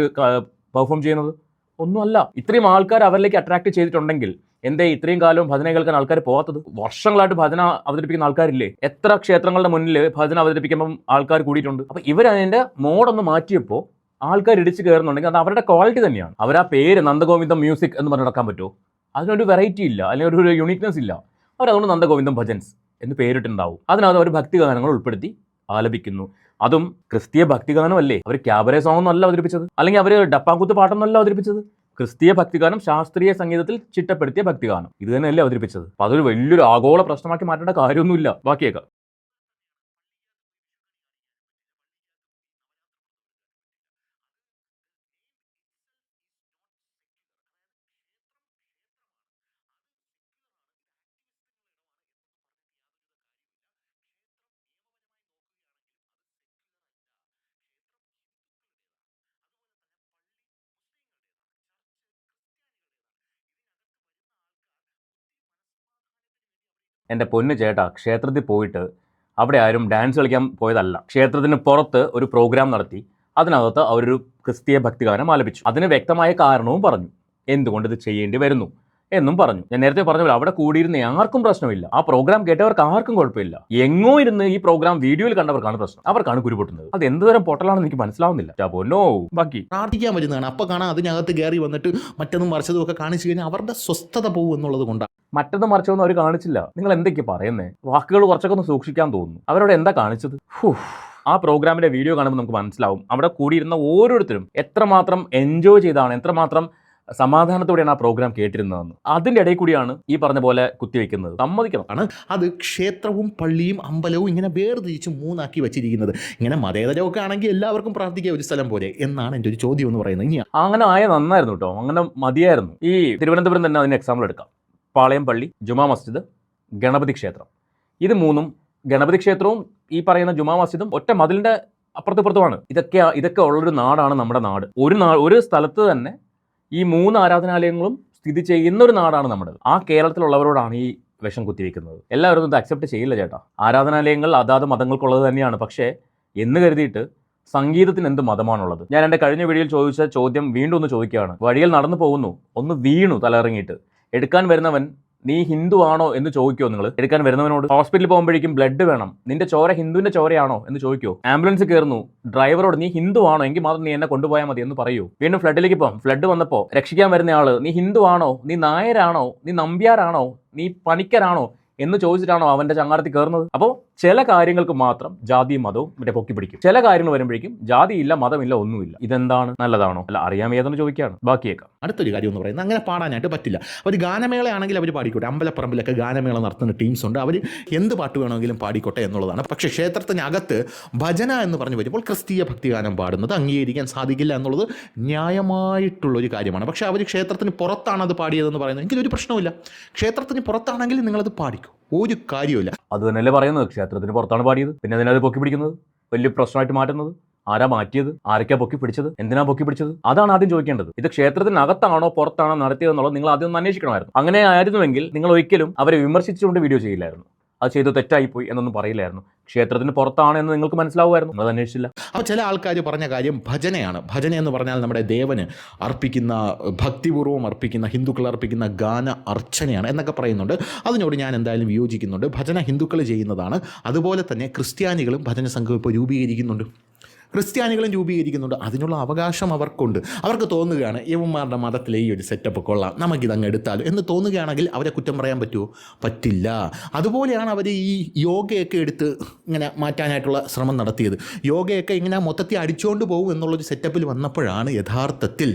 പെർഫോം ചെയ്യുന്നത്? ഒന്നുമല്ല. ഇത്രയും ആൾക്കാർ അവരിലേക്ക് അട്രാക്ട് ചെയ്തിട്ടുണ്ടെങ്കിൽ എന്തേ ഇത്രയും കാലവും ഭജന കേൾക്കാൻ ആൾക്കാർ പോകാത്തത്? വർഷങ്ങളായിട്ട് ഭജന അവതരിപ്പിക്കുന്ന ആൾക്കാരില്ലേ? എത്ര ക്ഷേത്രങ്ങളുടെ മുന്നിൽ ഭജന അവതരിപ്പിക്കുമ്പം ആൾക്കാർ കൂടിയിട്ടുണ്ട്. അപ്പോൾ ഇവരതിൻ്റെ മോഡൊന്ന് മാറ്റിയപ്പോൾ ആൾക്കാർ ഇടിച്ച് കയറുന്നുണ്ടെങ്കിൽ അത് അവരുടെ ക്വാളിറ്റി തന്നെയാണ്. അവർ ആ പേര് നന്ദഗോവിന്ദം മ്യൂസിക് എന്ന് പറഞ്ഞ് നടക്കാൻ പറ്റുമോ? അതിനൊരു വെറൈറ്റി ഇല്ല, അല്ലെങ്കിൽ ഒരു യുണീക്നെസ് ഇല്ല. അവരതുകൊണ്ട് നന്ദഗോവിന്ദം ഭജൻസ് എന്ന് പേരിട്ടുണ്ടാവും. അതിനകത്ത് അവർ ഭക്തിഗാനങ്ങൾ ഉൾപ്പെടുത്തി ആലപിക്കുന്നു. അതും ക്രിസ്തീയ ഭക്തിഗാനമല്ലേ? അവർ ക്യാബറെ സോങ് ഒന്നല്ല അവതരിപ്പിച്ചത്, അല്ലെങ്കിൽ അവർ ഡപ്പാങ്കുത്ത് പാട്ടൊന്നല്ല അവതരിപ്പിച്ചത്. ക്രിസ്തീയ ഭക്തിഗാനം ശാസ്ത്രീയ സംഗീതത്തിൽ ചിട്ടപ്പെടുത്തിയ ഭക്തിഗാനം ഇത് തന്നെയല്ലേ അവതരിപ്പിച്ചത്. അപ്പോൾ അതൊരു വലിയൊരു ആഗോള പ്രശ്നമാക്കി മാറ്റേണ്ട കാര്യമൊന്നുമില്ല. ബാക്കിയേക്കാം. എൻ്റെ പൊന്നു ചേട്ടാ, ക്ഷേത്രത്തിൽ പോയിട്ട് അവിടെ ആരും ഡാൻസ് കളിക്കാൻ പോയതല്ല. ക്ഷേത്രത്തിന് പുറത്ത് ഒരു പ്രോഗ്രാം നടത്തി അതിനകത്ത് അവരൊരു ക്രിസ്തീയ ഭക്തിഗാനം ആലപിച്ചു. അതിന് വ്യക്തമായ കാരണവും പറഞ്ഞു, എന്തുകൊണ്ട് ഇത് ചെയ്യേണ്ടി വരുന്നു എന്നും പറഞ്ഞു. ഞാൻ നേരത്തെ പറഞ്ഞ പോലെ അവിടെ കൂടിയിരുന്ന ആർക്കും പ്രശ്നമില്ല. ആ പ്രോഗ്രാം കേട്ടവർക്ക് ആർക്കും കുഴപ്പമില്ല. എങ്ങോ ഇരുന്ന് ഈ പ്രോഗ്രാം വീഡിയോയിൽ കണ്ടവർക്കാണ് പ്രശ്നം. അവർക്കാണ് കുരുപൊട്ടുന്നത്. അത് എന്തുതരം പൊട്ടലാണെന്ന് എനിക്ക് മനസ്സിലാവുന്നില്ല. പൊന്നോ. ബാക്കി പ്രാർത്ഥിക്കാൻ വരുന്നതാണ്. അപ്പോൾ കാണാം അതിനകത്ത് കയറി വന്നിട്ട് മറ്റൊന്നും മറിച്ചതും ഒക്കെ കാണിച്ചു കഴിഞ്ഞാൽ അവരുടെ സ്വസ്ഥത പോകും എന്നുള്ളത് കൊണ്ടാണ്. മറ്റൊന്നും മറിച്ചൊന്നും അവർ കാണിച്ചില്ല. നിങ്ങൾ എന്തൊക്കെയാ പറയുന്നേ? വാക്കുകൾ കുറച്ചൊക്കെ ഒന്ന് സൂക്ഷിക്കാൻ തോന്നുന്നു. അവരോട് എന്താ കാണിച്ചത്? ആ പ്രോഗ്രാമിന്റെ വീഡിയോ കാണുമ്പോൾ നമുക്ക് മനസ്സിലാവും അവിടെ കൂടിയിരുന്ന ഓരോരുത്തരും എത്രമാത്രം എൻജോയ് ചെയ്താണ്, എത്രമാത്രം സമാധാനത്തോടെയാണ് ആ പ്രോഗ്രാം കേട്ടിരുന്നതെന്ന്. അതിൻ്റെ ഇടയിൽ കൂടിയാണ് ഈ പറഞ്ഞ പോലെ കുത്തിവെക്കുന്നത്. സമ്മതിക്കണം. ആണ് അത് ക്ഷേത്രവും പള്ളിയും അമ്പലവും ഇങ്ങനെ വേർതിരിച്ച് മൂന്നാക്കി വെച്ചിരിക്കുന്നത്. ഇങ്ങനെ മതേതരമൊക്കെ ആണെങ്കിൽ എല്ലാവർക്കും പ്രാർത്ഥിക്കാൻ ഒരു സ്ഥലം പോലെ എന്നാണ് എൻ്റെ ഒരു ചോദ്യം എന്ന് പറയുന്നത്. ഇനി അങ്ങനെ ആയ നന്നായിരുന്നു കേട്ടോ, അങ്ങനെ മതിയായിരുന്നു. ഈ തിരുവനന്തപുരം തന്നെ അതിന് എക്സാമ്പിൾ എടുക്കാം. പാളയം പള്ളി, ജുമാ മസ്ജിദ്, ഗണപതി ക്ഷേത്രം. ഇത് മൂന്നും, ഗണപതി ക്ഷേത്രവും ഈ പറയുന്ന ജുമാ മസ്ജിദും ഒറ്റ മതിലിൻ്റെ അപ്പുറത്തുമാണ്. ഇതൊക്കെ ഉള്ളൊരു നാടാണ് നമ്മുടെ നാട്. ഒരു സ്ഥലത്ത് തന്നെ ഈ 3 ആരാധനാലയങ്ങളും സ്ഥിതി ചെയ്യുന്ന ഒരു നാടാണ് നമ്മുടെ. ആ കേരളത്തിലുള്ളവരോടാണ് ഈ വിഷം കുത്തിവെക്കുന്നത്. എല്ലാവരും ഇത് അക്സെപ്റ്റ് ചെയ്യില്ല ചേട്ടാ. ആരാധനാലയങ്ങൾ അതാത് മതങ്ങൾക്കുള്ളത് തന്നെയാണ്. പക്ഷേ എന്ന് കരുതിയിട്ട് സംഗീതത്തിന് എന്ത് മതമാണുള്ളത്? ഞാൻ എൻ്റെ കഴിഞ്ഞ വീഡിയോയിൽ ചോദിച്ച ചോദ്യം വീണ്ടും ഒന്ന് ചോദിക്കുകയാണ്. വഴിയിൽ നടന്നു പോകുന്നു, ഒന്ന് വീണു തലയിറങ്ങിയിട്ട്, എടുക്കാൻ വരുന്നവൻ നീ ഹിന്ദു ആണോ എന്ന് ചോദിക്കുമോ? നിങ്ങൾ എടുക്കാൻ വരുന്നവനോട് ഹോസ്പിറ്റലിൽ പോകുമ്പോഴേക്കും ബ്ലഡ് വേണം, നിന്റെ ചോര ഹിന്ദുവിന്റെ ചോരയാണോ എന്ന് ചോദിക്കുമോ? ആംബുലൻസ് കയറുന്നു, ഡ്രൈവറോട് നീ ഹിന്ദു ആണോ എങ്കിൽ മാത്രം നീ എന്നെ കൊണ്ടുപോയാൽ മതി എന്ന് പറയൂ. വീണ്ടും ഫ്ലഡിലേക്ക് പോകാം. ഫ്ലഡ് വന്നപ്പോൾ രക്ഷിക്കാൻ വരുന്ന ആള് നീ ഹിന്ദു ആണോ, നീ നായരാണോ, നീ നമ്പ്യാരാണോ, നീ പണിക്കരാണോ എന്ന് ചോദിച്ചിട്ടാണോ അവന്റെ ചങ്ങാടത്തിൽ കയറുന്നത്? അപ്പോൾ ചില കാര്യങ്ങൾക്ക് മാത്രം ജാതിയും മതവും മറ്റേ പൊക്കി പിടിക്കും. ചില കാര്യങ്ങൾ വരുമ്പോഴേക്കും ജാതിയില്ല, മതമില്ല, ഒന്നുമില്ല. ഇതെന്താണ്? നല്ലതാണോ? അല്ല, അറിയാമേതെന്ന് ചോദിക്കുകയാണ്. ബാക്കിയേക്കാം. അടുത്തൊരു കാര്യം എന്ന് പറയുന്നത് അങ്ങനെ പാടാനായിട്ട് പറ്റില്ല. ഒരു ഗാനമേളയാണെങ്കിൽ അവർ പാടിക്കോട്ടെ. അമ്പലപ്പറമ്പിലൊക്കെ ഗാനമേള നടത്തുന്ന ടീംസ് ഉണ്ട്. അവർ എന്ത് പാട്ട് വേണമെങ്കിലും പാടിക്കോട്ടെ എന്നുള്ളതാണ്. പക്ഷേ ക്ഷേത്രത്തിനകത്ത് ഭജന എന്ന് പറഞ്ഞു വരുമ്പോൾ ക്രിസ്തീയ ഭക്തിഗാനം പാടുന്നത് അംഗീകരിക്കാൻ സാധിക്കില്ല എന്നുള്ളത് ന്യായമായിട്ടുള്ളൊരു കാര്യമാണ്. പക്ഷേ അവർ ക്ഷേത്രത്തിന് പുറത്താണ് അത് പാടിയതെന്ന് പറയുന്നത് എനിക്കൊരു പ്രശ്നമില്ല. ക്ഷേത്രത്തിന് പുറത്താണെങ്കിൽ നിങ്ങളത് പാടിക്കും, ഒരു കാര്യമില്ല. അത് തന്നെയല്ലേ പറയുന്നത്, ക്ഷേത്രത്തിന് പുറത്താണ് പാടിയത്, പിന്നെ അതിനത് പൊക്കി പിടിക്കുന്നത്, വലിയ പ്രശ്നമായിട്ട് മാറ്റുന്നത്. ആരാ മാറ്റിയത്? ആരൊക്കെയാ പൊക്കി പിടിച്ചത്? എന്തിനാ പൊക്കി പിടിച്ചത്? അതാണ് ആദ്യം ചോദിക്കേണ്ടത്. ഇത് ക്ഷേത്രത്തിനകത്താണോ പുറത്താണോ നടത്തിയതെന്നുള്ളത് നിങ്ങൾ ആദ്യം ഒന്ന് അന്വേഷിക്കണമായിരുന്നു. അങ്ങനെ ആയിരുന്നുവെങ്കിൽ നിങ്ങൾ ഒരിക്കലും അവരെ വിമർശിച്ചുകൊണ്ട് വീഡിയോ ചെയ്യില്ലായിരുന്നു. അത് ചെയ്ത് തെറ്റായിപ്പോയി എന്നൊന്നും പറയില്ലായിരുന്നു. ക്ഷേത്രത്തിന് പുറത്താണ് എന്ന് നിങ്ങൾക്ക് മനസ്സിലാവുമായിരുന്നു, അത് അന്വേഷിച്ചില്ല. അപ്പോൾ ചില ആൾക്കാർ പറഞ്ഞ കാര്യം ഭജനയാണ്. ഭജന എന്ന് പറഞ്ഞാൽ നമ്മുടെ ദേവന് അർപ്പിക്കുന്ന, ഭക്തിപൂർവ്വം അർപ്പിക്കുന്ന, ഹിന്ദുക്കൾ അർപ്പിക്കുന്ന ഗാന അർച്ചനയാണ് എന്നൊക്കെ പറയുന്നുണ്ട്. അതിനോട് ഞാൻ എന്തായാലും വിയോജിക്കുന്നുണ്ട്. ഭജന ഹിന്ദുക്കൾ ചെയ്യുന്നതാണ്. അതുപോലെ തന്നെ ക്രിസ്ത്യാനികളും ഭജന സംഘം ഇപ്പോൾ രൂപീകരിക്കുന്നുണ്ട്. അതിനുള്ള അവകാശം അവർക്കുണ്ട്. അവർക്ക് തോന്നുകയാണ് യവന്മാരുടെ മതത്തിലെ ഈ ഒരു സെറ്റപ്പ് കൊള്ളാം, നമുക്കിതങ്ങ് എടുത്താലും എന്ന് തോന്നുകയാണെങ്കിൽ അവരെ കുറ്റം പറയാൻ പറ്റുമോ? പറ്റില്ല. അതുപോലെയാണ് അവർ ഈ യോഗയൊക്കെ എടുത്ത് ഇങ്ങനെ മാറ്റാനായിട്ടുള്ള ശ്രമം നടത്തിയത്. യോഗയൊക്കെ ഇങ്ങനെ മൊത്തത്തിൽ അടിച്ചുകൊണ്ട് പോകും എന്നുള്ളൊരു സെറ്റപ്പിൽ വന്നപ്പോഴാണ് യഥാർത്ഥത്തിൽ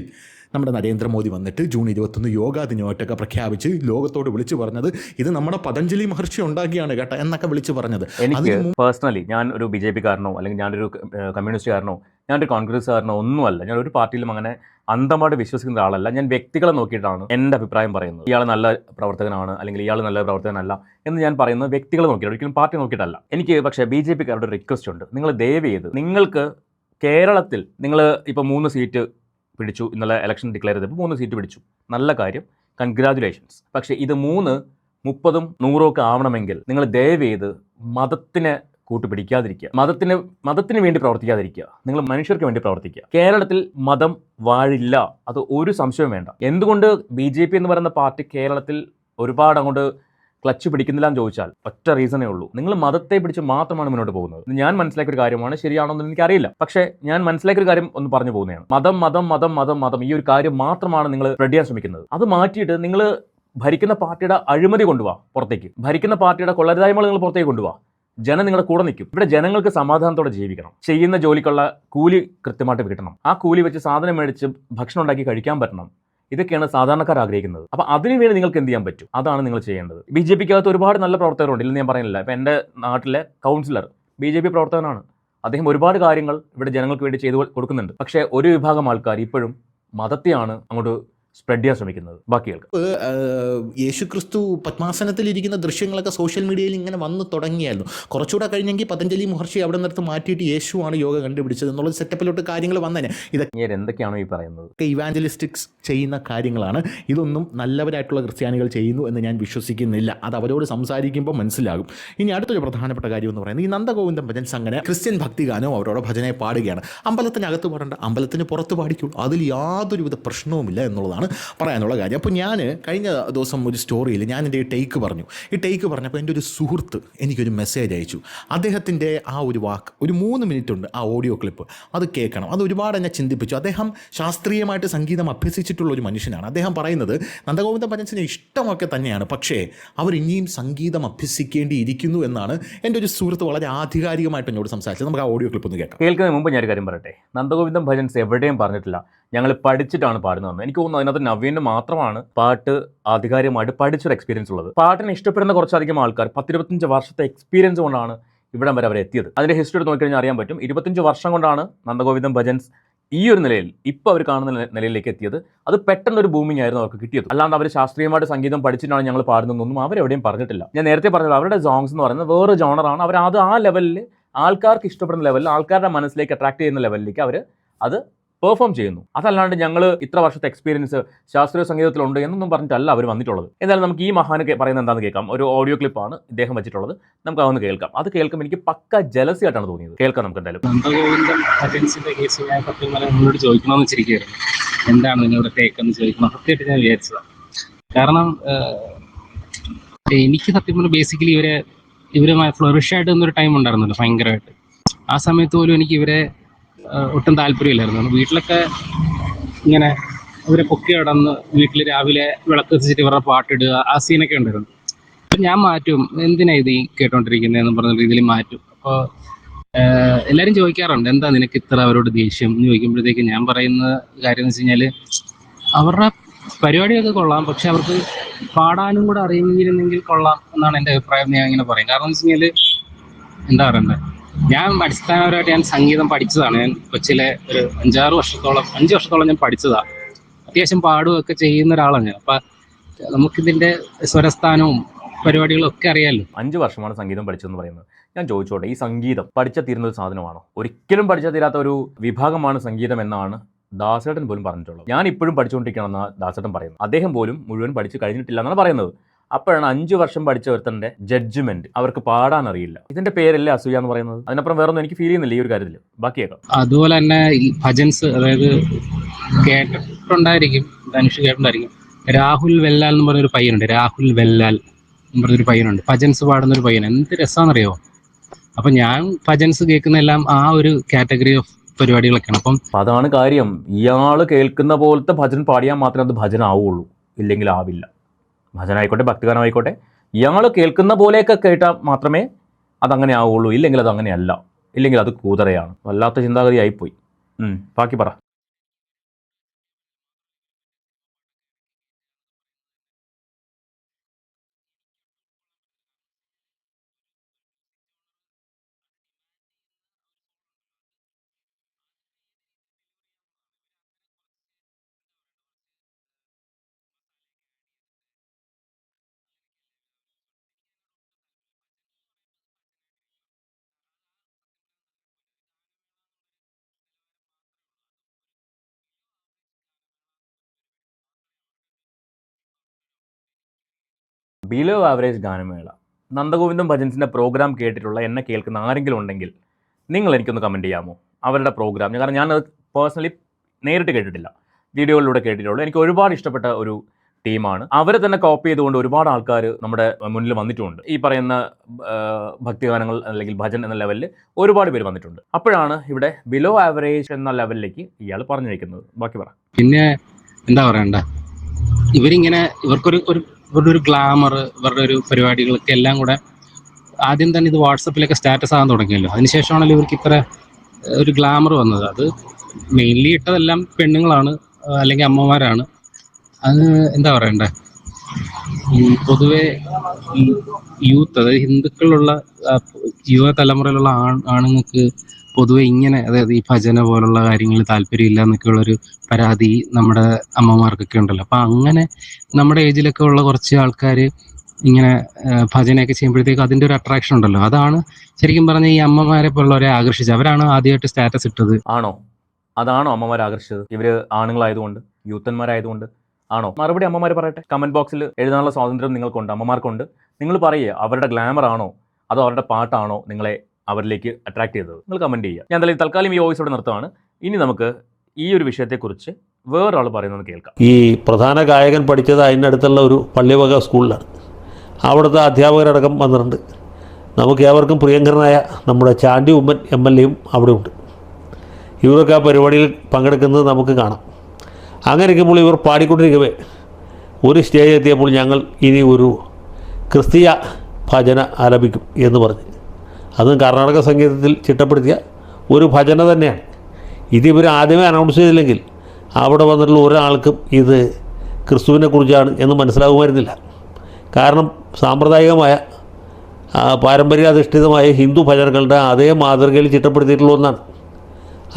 നമ്മുടെ നരേന്ദ്രമോദി വന്നിട്ട് ജൂൺ 21 യോഗാ ദിനമായിട്ടൊക്കെ പ്രഖ്യാപിച്ച് ലോകത്തോട് വിളിച്ചു പറഞ്ഞത് ഇത് നമ്മുടെ പതഞ്ജലി മഹർഷി ഉണ്ടാക്കിയാണ് കേട്ടോ എന്നൊക്കെ വിളിച്ചു പറഞ്ഞത്. എനിക്ക് പേഴ്സണലി ഞാൻ ഒരു BJP കാരനോ അല്ലെങ്കിൽ ഞാനൊരു കമ്മ്യൂണിസ്റ്റുകാരനോ ഞാനൊരു കോൺഗ്രസ്സുകാരനോ ഒന്നുമല്ല. ഞാൻ ഒരു പാർട്ടിയിലും അങ്ങനെ അന്ധമായിട്ട് വിശ്വസിക്കുന്ന ആളല്ല. ഞാൻ വ്യക്തികളെ നോക്കിയിട്ടാണ് എൻ്റെ അഭിപ്രായം പറയുന്നത്. ഇയാൾ നല്ല പ്രവർത്തകനാണ് അല്ലെങ്കിൽ ഇയാൾ നല്ല പ്രവർത്തകനല്ല എന്ന് ഞാൻ പറയുന്നത് വ്യക്തികളെ നോക്കിയിട്ട്, ഒരിക്കലും പാർട്ടി നോക്കിയിട്ടല്ല. എനിക്ക് പക്ഷേ BJP കാരുടെ റിക്വസ്റ്റ് ഉണ്ട്. നിങ്ങൾ ദയവ് ചെയ്ത്, നിങ്ങൾക്ക് കേരളത്തിൽ നിങ്ങൾ ഇപ്പോൾ 3 സീറ്റ് പിടിച്ചു, ഇന്നലെ ഇലക്ഷൻ ഡിക്ലെയർ ചെയ്തപ്പോൾ 3 സീറ്റ് പിടിച്ചു, നല്ല കാര്യം, കൺഗ്രാജുലേഷൻസ്. പക്ഷേ ഇത് 3, 30, 100 ഒക്കെ ആവണമെങ്കിൽ നിങ്ങൾ ദയവ് ചെയ്ത് മതത്തിനെ കൂട്ടുപിടിക്കാതിരിക്കുക, മതത്തിന് വേണ്ടി പ്രവർത്തിക്കാതിരിക്കുക, നിങ്ങൾ മനുഷ്യർക്ക് വേണ്ടി പ്രവർത്തിക്കുക. കേരളത്തിൽ മതം വാഴില്ല, അത് ഒരു സംശയവും വേണ്ട. എന്തുകൊണ്ട് BJP എന്ന് പറയുന്ന പാർട്ടി കേരളത്തിൽ ഒരുപാട് അങ്ങോട്ട് ക്ലച്ച് പിടിക്കുന്നില്ല എന്ന് ചോദിച്ചാൽ ഒറ്റ റീസണേ ഉള്ളൂ, നിങ്ങൾ മതത്തെ പിടിച്ച് മാത്രമാണ് മുന്നോട്ട് പോകുന്നത്. ഞാൻ മനസ്സിലാക്കിയ ഒരു കാര്യമാണ്, ശരിയാണോ എന്ന് എനിക്കറിയില്ല, പക്ഷേ ഞാൻ മനസ്സിലാക്കിയ ഒരു കാര്യം ഒന്ന് പറഞ്ഞു പോകുന്നതാണ്. മതം ഈ ഒരു കാര്യം മാത്രമാണ് നിങ്ങൾ സ്പ്രെഡ് ചെയ്യാൻ ശ്രമിക്കുന്നത്. അത് മാറ്റിയിട്ട് നിങ്ങൾ ഭരിക്കുന്ന പാർട്ടിയുടെ അഴിമതി കൊണ്ടുപോവാ പുറത്തേക്ക്, ഭരിക്കുന്ന പാർട്ടിയുടെ കൊള്ളരുതായ്മകൾ നിങ്ങൾ പുറത്തേക്ക് കൊണ്ടുപോവാ. ജനം നിങ്ങളുടെ കൂടെ നിൽക്കും. ഇവിടെ ജനങ്ങൾക്ക് സമാധാനത്തോടെ ജീവിക്കണം, ചെയ്യുന്ന ജോലിക്കുള്ള കൂലി കൃത്യമായിട്ട് കിട്ടണം, ആ കൂലി വെച്ച് സാധനം മേടിച്ച് ഭക്ഷണം ഉണ്ടാക്കി കഴിക്കാൻ പറ്റണം. ഇതൊക്കെയാണ് സാധാരണക്കാർ ആഗ്രഹിക്കുന്നത്. അപ്പോൾ അതിനുവേണ്ടി നിങ്ങൾക്ക് എന്ത് ചെയ്യാൻ പറ്റും, അതാണ് നിങ്ങൾ ചെയ്യേണ്ടത്. BJPക്കകത്ത് ഒരുപാട് നല്ല പ്രവർത്തകരുണ്ട്, ഇല്ലെന്ന് ഞാൻ പറയുന്നില്ല. ഇപ്പോൾ എൻ്റെ നാട്ടിലെ കൗൺസിലർ BJP പ്രവർത്തകനാണ്. അദ്ദേഹം ഒരുപാട് കാര്യങ്ങൾ ഇവിടെ ജനങ്ങൾക്ക് വേണ്ടി ചെയ്തു കൊടുക്കുന്നുണ്ട്. പക്ഷേ ഒരു വിഭാഗം ആൾക്കാർ ഇപ്പോഴും മതത്തെയാണ് അങ്ങോട്ട് സ്പ്രെഡ് ചെയ്യാൻ ശ്രമിക്കുന്നത്. ബാക്കികൾക്ക് യേശുക്രിസ്തു പത്മാസനത്തിലിരിക്കുന്ന ദൃശ്യങ്ങളൊക്കെ സോഷ്യൽ മീഡിയയിൽ ഇങ്ങനെ വന്നു തുടങ്ങിയായിരുന്നു. കുറച്ചുകൂടെ കഴിഞ്ഞെങ്കിൽ പതഞ്ജലി മഹർഷി അവിടെ നിർത്ത് മാറ്റിയിട്ട് യേശുവാണ് യോഗ കണ്ടുപിടിച്ചത് എന്നുള്ള സെറ്റപ്പിലോട്ട് കാര്യങ്ങൾ വന്നേനെ. ഇതൊക്കെ എന്തൊക്കെയാണോ ഈ പറയുന്നത്, ഇവാഞ്ചലിസ്റ്റിക്സ് ചെയ്യുന്ന കാര്യങ്ങളാണ്. ഇതൊന്നും നല്ലവരായിട്ടുള്ള ക്രിസ്ത്യാനികൾ ചെയ്യുന്നു എന്ന് ഞാൻ വിശ്വസിക്കുന്നില്ല. അത് അവരോട് സംസാരിക്കുമ്പോൾ മനസ്സിലാകും. ഇനി അടുത്തൊരു പ്രധാനപ്പെട്ട കാര്യം എന്ന് പറയുന്നത്, ഈ നന്ദഗോവിന്ദം ഭജൻസ് അങ്ങനെ ക്രിസ്ത്യൻ ഭക്തിഗാനവും അവരോട് ഭജനയെ പാടുകയാണ്. അമ്പലത്തിനകത്ത് പാടേണ്ട, അമ്പലത്തിന് പുറത്ത് പാടിക്കുള്ളൂ, അതിൽ യാതൊരുവിധ പ്രശ്നവുമില്ല എന്നുള്ളതാണ് പറയാനുള്ള കാര്യം. അപ്പോൾ ഞാൻ കഴിഞ്ഞ ദിവസം ഒരു സ്റ്റോറിയിൽ ഞാൻ എൻ്റെ ഈ ടേക്ക് പറഞ്ഞപ്പോൾ എൻ്റെ ഒരു സുഹൃത്ത് എനിക്കൊരു മെസ്സേജ് അയച്ചു. അദ്ദേഹത്തിൻ്റെ ആ ഒരു വാക്ക്, ഒരു 3 മിനിറ്റ് ഉണ്ട് ആ ഓഡിയോ ക്ലിപ്പ്, അത് കേൾക്കണം. അത് ഒരുപാട് എന്നെ ചിന്തിപ്പിച്ചു. അദ്ദേഹം ശാസ്ത്രീയമായിട്ട് സംഗീതം അഭ്യസിച്ചിട്ടുള്ള ഒരു മനുഷ്യനാണ്. അദ്ദേഹം പറയുന്നത് നന്ദഗോവിന്ദ ഭജൻസിന് ഇഷ്ടമൊക്കെ തന്നെയാണ്, പക്ഷേ അവർ ഇനിയും സംഗീതം അഭ്യസിക്കേണ്ടിയിരിക്കുന്നു എന്നാണ് എൻ്റെ ഒരു സുഹൃത്ത് വളരെ ആധികാരികമായിട്ട് എന്നോട് സംസാരിച്ചത്. നമുക്ക് ആ ഓഡിയോ ക്ലിപ്പ് ഒന്ന് കേൾക്കാം. കേൾക്കുന്നതിന് മുമ്പ് ഞാൻ ഒരു കാര്യം പറയട്ടെ, നന്ദഗോവിന്ദം ഭജൻസ് എവിടെയും പറഞ്ഞിട്ടില്ല ഞങ്ങൾ പഠിച്ചിട്ടാണ് പാടുന്നതെന്ന്. എനിക്ക് തോന്നുന്നു അതിനകത്ത് നവീന് മാത്രമാണ് പാട്ട് ആധികാരികമായിട്ട് പഠിച്ചൊരു എക്സ്പീരിയൻസ് ഉള്ളത്. പാട്ടിനെ ഇഷ്ടപ്പെടുന്ന കുറച്ചധികം ആൾക്കാർ 10-25 വർഷത്തെ എക്സ്പീരിയൻസ് കൊണ്ടാണ് ഇവിടം വരെ അവരെത്തിയത്. അതിൻ്റെ ഹിസ്റ്ററി നോക്കിക്കഴിഞ്ഞാൽ അറിയാൻ പറ്റും. 25 വർഷം കൊണ്ടാണ് നന്ദഗോവിന്ദം ഭജൻസ് ഈ ഒരു നിലയിൽ, ഇപ്പോൾ അവർ കാണുന്ന നിലയിലേക്ക് എത്തിയത്. അത് പെട്ടെന്നൊരു ബൂമിംഗ് ആയിരുന്നു അവർക്ക് കിട്ടിയത്. അല്ലാണ്ട് അവർ ശാസ്ത്രീയമായിട്ട് സംഗീതം പഠിച്ചിട്ടാണ് ഞങ്ങൾ പാടുന്നതെന്നൊന്നും അവരെവിടെയും പറഞ്ഞിട്ടില്ല. ഞാൻ നേരത്തെ പറഞ്ഞത് അവരുടെ സോങ്സ് എന്ന് പറയുന്നത് വേറെ ജോണറാണ്. അവർ അത് ആ ലെവലിൽ, ആൾക്കാർക്ക് ഇഷ്ടപ്പെടുന്ന ലെവലിൽ, ആൾക്കാരുടെ മനസ്സിലേക്ക് അട്രാക്ട് ചെയ്യുന്ന ലെവലിലേക്ക് അവർ അത് പെർഫോം ചെയ്യുന്നു. അതല്ലാണ്ട് ഞങ്ങൾ ഇത്ര വർഷത്തെ എക്സ്പീരിയൻസ് ശാസ്ത്രീയ സംഗീതത്തിലുണ്ട് എന്നൊന്നും പറഞ്ഞിട്ടല്ല അവർ വന്നിട്ടുള്ളത്. എന്തായാലും നമുക്ക് ഈ മഹാനൊക്കെ പറയുന്നത് എന്താണെന്ന് കേൾക്കാം. ഒരു ഓഡിയോ ക്ലിപ്പാണ് ഇദ്ദേഹം വെച്ചിട്ടുള്ളത്, നമുക്ക് അതൊന്ന് കേൾക്കാം. അത് കേൾക്കുമ്പോൾ എനിക്ക് പക്ക ജലസി ആയിട്ടാണ് തോന്നിയത്. കേൾക്കാം നമുക്ക് എന്തായാലും. നന്ദഗോവിന്ദം ഭജൻസിന്റെ കേസ് ഞാൻ സത്യം പറഞ്ഞാൽ നിങ്ങളോട് ചോദിക്കണമെന്ന് വെച്ചിരിക്കുകയായിരുന്നു. എന്താണ് നിങ്ങളുടെ ടേക്ക് എന്ന് ചോദിക്കണം സത്യമായിട്ട് ഞാൻ വിചാരിച്ചതാണ്. കാരണം എനിക്ക് സത്യം പറഞ്ഞാൽ ബേസിക്കലി ഇവരുമായി ഫ്ലറിഷ് ആയിട്ട് എന്നൊരു ടൈം ഉണ്ടായിരുന്നല്ലോ ഭയങ്കരമായിട്ട്. ആ സമയത്ത് പോലും എനിക്ക് ഇവരെ ഒട്ടും താല്പര്യമില്ലായിരുന്നു. വീട്ടിലൊക്കെ ഇങ്ങനെ അവരെ പൊക്കി കടന്ന് വീട്ടിൽ രാവിലെ വിളക്ക് വെച്ചിട്ട് ഇവരുടെ പാട്ടിടുക, ആ സീനൊക്കെ ഉണ്ടായിരുന്നു. അപ്പം ഞാൻ മാറ്റും, എന്തിനാ ഇത് കേട്ടോണ്ടിരിക്കുന്നതെന്ന് പറഞ്ഞ രീതിയിൽ മാറ്റും. അപ്പോൾ എല്ലാവരും ചോദിക്കാറുണ്ട് എന്താ നിനക്ക് ഇത്ര അവരോട് ദേഷ്യം എന്ന് ചോദിക്കുമ്പോഴത്തേക്ക് ഞാൻ പറയുന്ന കാര്യം എന്ന് വെച്ച് കഴിഞ്ഞാൽ അവരുടെ പരിപാടിയൊക്കെ കൊള്ളാം, പക്ഷെ അവർക്ക് പാടാനും കൂടെ അറിയുന്നിരുന്നെങ്കിൽ കൊള്ളാം എന്നാണ് എൻ്റെ അഭിപ്രായം. ഞാൻ ഇങ്ങനെ പറയും. കാരണം എന്ന് വെച്ച് കഴിഞ്ഞാൽ എന്താ പറയണ്ടത്, ഞാൻ അടിസ്ഥാനപരമായിട്ട് ഞാൻ സംഗീതം പഠിച്ചതാണ്. ഞാൻ കൊച്ചിലെ ഒരു 5 വർഷത്തോളം ഞാൻ പഠിച്ചതാണ്. അത്യാവശ്യം പാടുകയൊക്കെ ചെയ്യുന്ന ഒരാളാണ് ഞാൻ. അപ്പം നമുക്കിതിൻ്റെ സ്വരസ്ഥാനവും പരിപാടികളും ഒക്കെ അറിയാമല്ലോ. 5 വർഷമാണ് സംഗീതം പഠിച്ചതെന്ന് പറയുന്നത്. ഞാൻ ചോദിച്ചോട്ടെ, ഈ സംഗീതം പഠിച്ച തീരുന്ന ഒരു സാധനമാണോ? ഒരിക്കലും പഠിച്ച തീരാത്ത ഒരു വിഭാഗമാണ് സംഗീതം എന്നാണ് ദാസേട്ടൻ പോലും പറഞ്ഞിട്ടുള്ളത്. ഞാൻ ഇപ്പോഴും പഠിച്ചുകൊണ്ടിരിക്കുകയാണെന്നാണ് ദാസേട്ടൻ പറയുന്നത്. അദ്ദേഹം പോലും മുഴുവൻ പഠിച്ച് കഴിഞ്ഞിട്ടില്ല എന്നാണ് പറയുന്നത്. അപ്പോഴാണ് 5 വർഷം പഠിച്ച ഒരുത്തൻ്റെ ജഡ്ജ്മെന്റ് അവർക്ക് പാടാൻ അറിയില്ല. ഇതിന്റെ പേരല്ലേ അസൂയ എന്ന് പറയുന്നത്. അതിനപ്പുറം വേറൊന്നും എനിക്ക് ഫീൽ ചെയ്യുന്നില്ല ഈ ഒരു കാര്യത്തിൽ. ബാക്കിയേക്കാം. അതുപോലെ തന്നെ ഈ ഭജൻസ്, അതായത് കേട്ടിട്ടുണ്ടായിരിക്കും, ധനുഷ് കേട്ടിട്ടുണ്ടായിരിക്കും, രാഹുൽ വെല്ലാൽ എന്ന് പറഞ്ഞൊരു പയ്യനുണ്ട്. രാഹുൽ വെല്ലാൽ എന്ന് പറഞ്ഞൊരു പയ്യനുണ്ട്, ഭജൻസ് പാടുന്ന ഒരു പയ്യൻ. എന്ത് രസമാണെന്നറിയോ. അപ്പം ഞാൻ ഭജൻസ് കേൾക്കുന്നതെല്ലാം ആ ഒരു കാറ്റഗറി ഓഫ് പരിപാടികളൊക്കെയാണ്. അപ്പം അതാണ് കാര്യം. ഇയാൾ കേൾക്കുന്ന പോലത്തെ ഭജൻ പാടിയാൽ മാത്രമേ അത് ഭജൻ ആവുള്ളൂ, ഇല്ലെങ്കിൽ ആവില്ല. ഭജനായിക്കോട്ടെ ഭക്തിഗാനമായിക്കോട്ടെ, ഇയാൾ കേൾക്കുന്ന പോലെയൊക്കെ കേട്ടാൽ മാത്രമേ അതങ്ങനെ ആവുള്ളൂ, ഇല്ലെങ്കിൽ അത് അങ്ങനെയല്ല, ഇല്ലെങ്കിൽ അത് കൂതറയാണ്. വല്ലാത്ത ചിന്താഗതി ആയിപ്പോയി. ബാക്കി പറ. ബിലോ ആവറേജ് ഗാനമേള, നന്ദഗോവിന്ദം ഭജൻസിൻ്റെ പ്രോഗ്രാം കേട്ടിട്ടുള്ള എന്നെ കേൾക്കുന്ന ആരെങ്കിലും ഉണ്ടെങ്കിൽ നിങ്ങൾ എനിക്കൊന്ന് കമൻറ്റ് ചെയ്യാമോ അവരുടെ പ്രോഗ്രാം? കാരണം ഞാനത് പേഴ്സണലി നേരിട്ട് കേട്ടിട്ടില്ല, വീഡിയോകളിലൂടെ കേട്ടിട്ടുള്ളൂ. എനിക്ക് ഒരുപാട് ഇഷ്ടപ്പെട്ട ഒരു ടീമാണ്. അവരെ തന്നെ കോപ്പി ചെയ്തുകൊണ്ട് ഒരുപാട് ആൾക്കാർ നമ്മുടെ മുന്നിൽ വന്നിട്ടുമുണ്ട്. ഈ പറയുന്ന ഭക്തിഗാനങ്ങൾ അല്ലെങ്കിൽ ഭജൻ എന്ന ലെവലിൽ ഒരുപാട് പേര് വന്നിട്ടുണ്ട്. അപ്പോഴാണ് ഇവിടെ ബിലോ ആവറേജ് എന്ന ലെവലിലേക്ക് ഇയാൾ പറഞ്ഞു വയ്ക്കുന്നത്. ബാക്കി പറ. പിന്നെ എന്താ പറയണ്ട, ഇവരിങ്ങനെ ഇവരുടെ ഒരു ഗ്ലാമർ, ഇവരുടെ ഒരു പരിപാടികളൊക്കെ എല്ലാം കൂടെ ആദ്യം തന്നെ ഇത് വാട്സപ്പിലൊക്കെ സ്റ്റാറ്റസ് ആകാൻ തുടങ്ങിയല്ലോ. അതിനുശേഷമാണല്ലോ ഇവർക്ക് ഇത്ര ഒരു ഗ്ലാമർ വന്നത്. അത് മെയിൻലി ഇട്ടതെല്ലാം പെണ്ണുങ്ങളാണ്, അല്ലെങ്കിൽ അമ്മമാരാണ്. അത് എന്താ പറയണ്ടേ, ഈ പൊതുവെ ഈ യൂത്ത്, അതായത് ഹിന്ദുക്കളുള്ള യുവതലമുറയിലുള്ള ആണുങ്ങൾക്ക് പൊതുവെ ഇങ്ങനെ, അതായത് ഈ ഭജന പോലുള്ള കാര്യങ്ങളിൽ താല്പര്യമില്ല എന്നൊക്കെയുള്ളൊരു പരാതി നമ്മുടെ അമ്മമാർക്കൊക്കെ ഉണ്ടല്ലോ. അപ്പം അങ്ങനെ നമ്മുടെ ഏജിലൊക്കെ ഉള്ള കുറച്ച് ആൾക്കാർ ഇങ്ങനെ ഭജനയൊക്കെ ചെയ്യുമ്പോഴത്തേക്ക് അതിൻ്റെ ഒരു അട്രാക്ഷൻ ഉണ്ടല്ലോ. അതാണ് ശരിക്കും പറഞ്ഞാൽ ഈ അമ്മമാരെ പോലുള്ളവരെ ആകർഷിച്ചത്. അവരാണ് ആദ്യമായിട്ട് സ്റ്റാറ്റസ് ഇട്ടത്. ആണോ? അതാണോ അമ്മമാരെ ആകർഷിച്ചത്? ഇവർ ആണുങ്ങളായതുകൊണ്ട്, യൂത്തന്മാരായതുകൊണ്ട് ആണോ? മറുപടി അമ്മമാർ പറയട്ടെ. കമൻറ്റ് ബോക്സിൽ എഴുതാനുള്ള സ്വാതന്ത്ര്യം നിങ്ങൾക്കുണ്ട്, അമ്മമാർക്കുണ്ട്. നിങ്ങൾ പറയുക, അവരുടെ ഗ്ലാമർ ആണോ അതോ അവരുടെ പാട്ടാണോ നിങ്ങളെ അവരിലേക്ക് അട്രാക്ട് ചെയ്തത്? നിങ്ങൾ കമൻറ്റ് ചെയ്യുക. ഞാൻ എന്തായാലും തൽക്കാലം ഈ വോയിസോടെ നിർത്തുകയാണ്. ഇനി നമുക്ക് ഈ ഒരു വിഷയത്തെക്കുറിച്ച് വേറൊരാൾ പറയുന്നത് കേൾക്കാം. ഈ പ്രധാന ഗായകൻ പഠിച്ചത് അതിനടുത്തുള്ള ഒരു പള്ളിവക സ്കൂളിലാണ്. അവിടുത്തെ അധ്യാപകരടക്കം വന്നിട്ടുണ്ട്. നമുക്ക് ഏവർക്കും പ്രിയങ്കരനായ നമ്മുടെ ചാണ്ടി ഉമ്മൻ MLA അവിടെ ഉണ്ട്. ഇവരൊക്കെ ആ പരിപാടിയിൽ പങ്കെടുക്കുന്നത് നമുക്ക് കാണാം. അങ്ങനെ ഇരിക്കുമ്പോൾ ഇവർ പാടിക്കൊണ്ടിരിക്കവേ ഒരു സ്റ്റേജ് എത്തിയപ്പോൾ ഞങ്ങൾ ഇനി ഒരു ക്രിസ്തീയ ഭജന ആലപിക്കും എന്ന് പറഞ്ഞ്, അതും കർണാടക സംഗീതത്തിൽ ചിട്ടപ്പെടുത്തിയ ഒരു ഭജന തന്നെയാണ്. ഇത് ഇവർ ആദ്യമേ അനൗൺസ് ചെയ്തില്ലെങ്കിൽ അവിടെ വന്നിട്ടുള്ള ഒരാൾക്കും ഇത് ക്രിസ്തുവിനെ കുറിച്ചാണ് എന്ന് മനസ്സിലാകുമായിരുന്നില്ല. കാരണം സാമ്പ്രദായികമായ പാരമ്പര്യാധിഷ്ഠിതമായ ഹിന്ദു ഭജനകളുടെ അതേ മാതൃകയിൽ ചിട്ടപ്പെടുത്തിയിട്ടുള്ള ഒന്നാണ്.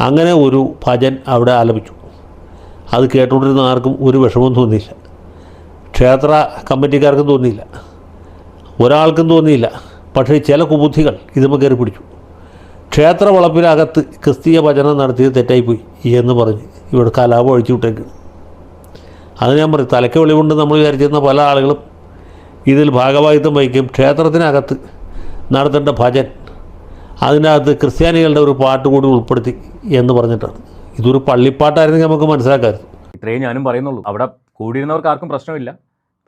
അങ്ങനെ ഒരു ഭജൻ അവിടെ ആലപിച്ചു. അത് കേട്ടുകൊണ്ടിരുന്ന ആർക്കും ഒരു വിഷമവും തോന്നിയില്ല. ക്ഷേത്ര കമ്മിറ്റിക്കാർക്കും തോന്നിയില്ല, ഒരാൾക്കും തോന്നിയില്ല. പക്ഷേ ചില കുബുദ്ധികൾ ഇതുമ്പോൾ കയറി പിടിച്ചു. ക്ഷേത്ര വളപ്പിനകത്ത് ക്രിസ്തീയ ഭജനം നടത്തിയത് തെറ്റായിപ്പോയി എന്ന് പറഞ്ഞ് ഇവിടെ കലാപം ഒഴിച്ചു വിട്ടേക്ക്. അത് ഞാൻ പറയും, തലയ്ക്ക് വെളിവുണ്ട് നമ്മൾ വിചാരിച്ചിരുന്ന പല ആളുകളും ഇതിൽ ഭാഗവാഹിത്വം വഹിക്കും. ക്ഷേത്രത്തിനകത്ത് നടത്തേണ്ട ഭജൻ അതിനകത്ത് ക്രിസ്ത്യാനികളുടെ ഒരു പാട്ട് കൂടി ഉൾപ്പെടുത്തി എന്ന് പറഞ്ഞിട്ടാണ്. ഇതൊരു പള്ളിപ്പാട്ടായിരുന്നെങ്കിൽ നമുക്ക് മനസ്സിലാക്കാമായിരുന്നു. ഇത്രയും ഞാനും പറയുന്നുള്ളൂ. അവിടെ കൂടിയിരുന്നവർക്ക് ആർക്കും പ്രശ്നമില്ല.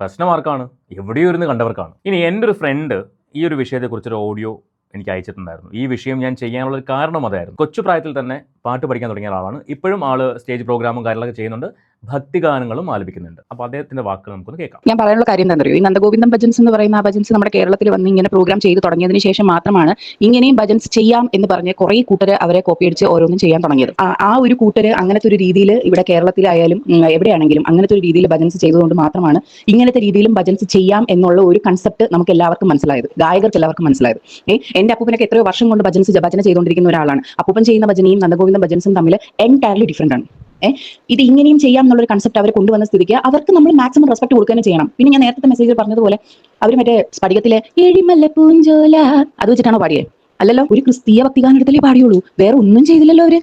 പ്രശ്നം ആർക്കാണ്? എവിടെയോ ഇരുന്ന് കണ്ടവർക്കാണ്. ഇനി എൻ്റെ ഒരു ഫ്രണ്ട് ഈ ഒരു വിഷയത്തെക്കുറിച്ചൊരു ഓഡിയോ എനിക്ക് അയച്ചിട്ടുണ്ടായിരുന്നു. ഈ വിഷയം ഞാൻ ചെയ്യാനുള്ളൊരു കാരണം അതായിരുന്നു. കൊച്ചു പ്രായത്തിൽ തന്നെ പാട്ട് പഠിക്കാൻ തുടങ്ങിയ ആളാണ്. ഇപ്പോഴും ആള് സ്റ്റേജ് പ്രോഗ്രാമും കാര്യങ്ങളൊക്കെ ചെയ്യുന്നുണ്ട്, ഭക്തിഗാനങ്ങളും ആലപിക്കുന്നുണ്ട്. അപ്പോൾ അദ്ദേഹത്തിന്റെ വാക്കുകൾ നമുക്കൊന്ന് കേൾക്കാം. ഞാൻ പറയാനുള്ള കാര്യം എന്താ അറിയോ, ഈ നന്ദഗോവിന്ദം ഭജൻസ് എന്ന് പറയുന്ന ആ ഭജൻസ് നമ്മുടെ കേരളത്തിൽ വന്ന് ഇങ്ങനെ പ്രോഗ്രാം ചെയ്ത് തുടങ്ങിയതിന് ശേഷം മാത്രമാണ് ഇങ്ങനെയും ഭജൻസ് ചെയ്യാം എന്ന് പറഞ്ഞ് കുറെ കൂട്ടര് അവരെ കോപ്പി അടിച്ച് ഓരോന്നും ചെയ്യാൻ തുടങ്ങിയത്. ആ ഒരു കൂട്ടര് അങ്ങനത്തെ ഒരു രീതിയിൽ ഇവിടെ കേരളത്തിലായാലും എവിടെയാണെങ്കിലും അങ്ങനത്തെ ഒരു രീതിയിൽ ഭജൻസ് ചെയ്തുകൊണ്ട് മാത്രമാണ് ഇങ്ങനത്തെ രീതിയിലും ഭജൻസ് ചെയ്യാം എന്നുള്ള ഒരു കൺസെപ്റ്റ് നമുക്ക് എല്ലാവർക്കും മനസ്സിലായത്, ഗായകർക്ക് എല്ലാവർക്കും മനസ്സിലായത്. എന്റെ അപ്പൂപ്പനൊക്കെ എത്രയോ വർഷം കൊണ്ട് ഭജന ചെയ്തുകൊണ്ടിരിക്കുന്ന ഒരാളാണ്. അപ്പൂപ്പൻ ചെയ്യുന്ന ഭജനയും നന്ദഗോവിന്ദം ഭജൻസും തമ്മിൽ എൻറ്റയർലി ഡിഫറെന്റ് ആണ്. ഇത് ഇങ്ങനെയും ചെയ്യാം എന്നുള്ളൊരു കൺസെപ്റ്റ് അവർ കൊണ്ടുവന്ന സ്ഥിതിക്ക് അവർക്ക് നമ്മൾ മാക്സിമം റെസ്പെക്ട് കൊടുക്കുക ചെയ്യണം. പിന്നെ ഞാൻ നേരത്തെ മെസ്സേജിൽ പറഞ്ഞതുപോലെ അവർ മറ്റേ സ്ഫടികത്തിലെ എഴിമല്ല പൂഞ്ചോല അത് വെച്ചിട്ടാണോ പാടിയത്? അല്ലല്ലോ, ഒരു ക്രിസ്തീയ ഭക്തിഗാനം എടുത്തല്ലേ പാടിയുള്ളൂ, വേറെ ഒന്നും ചെയ്തില്ലല്ലോ അവര്.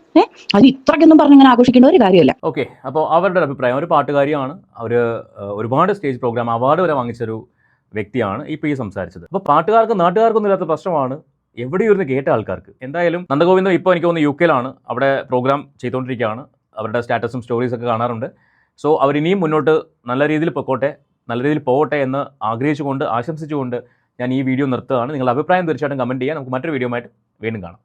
അത് ഇത്രയ്ക്കൊന്നും പറഞ്ഞ് അങ്ങനെ ആഘോഷിക്കേണ്ട ഒരു കാര്യമല്ല. ഓക്കെ, അപ്പോൾ അവരുടെ അഭിപ്രായം, ഒരു പാട്ടുകാരിയാണ് അവർ, ഒരുപാട് സ്റ്റേജ് പ്രോഗ്രാം അവാർഡ് വരെ വാങ്ങിച്ചൊരു വ്യക്തിയാണ് ഇപ്പോൾ ഈ സംസാരിച്ചത്. അപ്പോൾ പാട്ടുകാർക്ക് നാട്ടുകാർക്കൊന്നും ഇല്ലാത്ത പ്രശ്നമാണ് എവിടെയൊരുന്ന് കേട്ട ആൾക്കാർക്ക്. എന്തായാലും നന്ദഗോവിന്ദം ഇപ്പോൾ എനിക്ക് തോന്നുന്നു UK യിലാണ്, അവിടെ പ്രോഗ്രാം ചെയ്തുകൊണ്ടിരിക്കുകയാണ്. അവരുടെ സ്റ്റാറ്റസും സ്റ്റോറീസൊക്കെ കാണാറുണ്ട്. സോ അവരിനിയും മുന്നോട്ട് നല്ല രീതിയിൽ പോകട്ടെ എന്ന് ആഗ്രഹിച്ചുകൊണ്ട് ആശംസിച്ചുകൊണ്ട് ഞാൻ ഈ വീഡിയോ നിർത്തുകയാണ്. നിങ്ങളുടെ അഭിപ്രായം തീർച്ചയായിട്ടും കമൻറ്റ് ചെയ്യുക. നമുക്ക് മറ്റൊരു വീഡിയോ ആയിട്ട് വീണ്ടും കാണാം.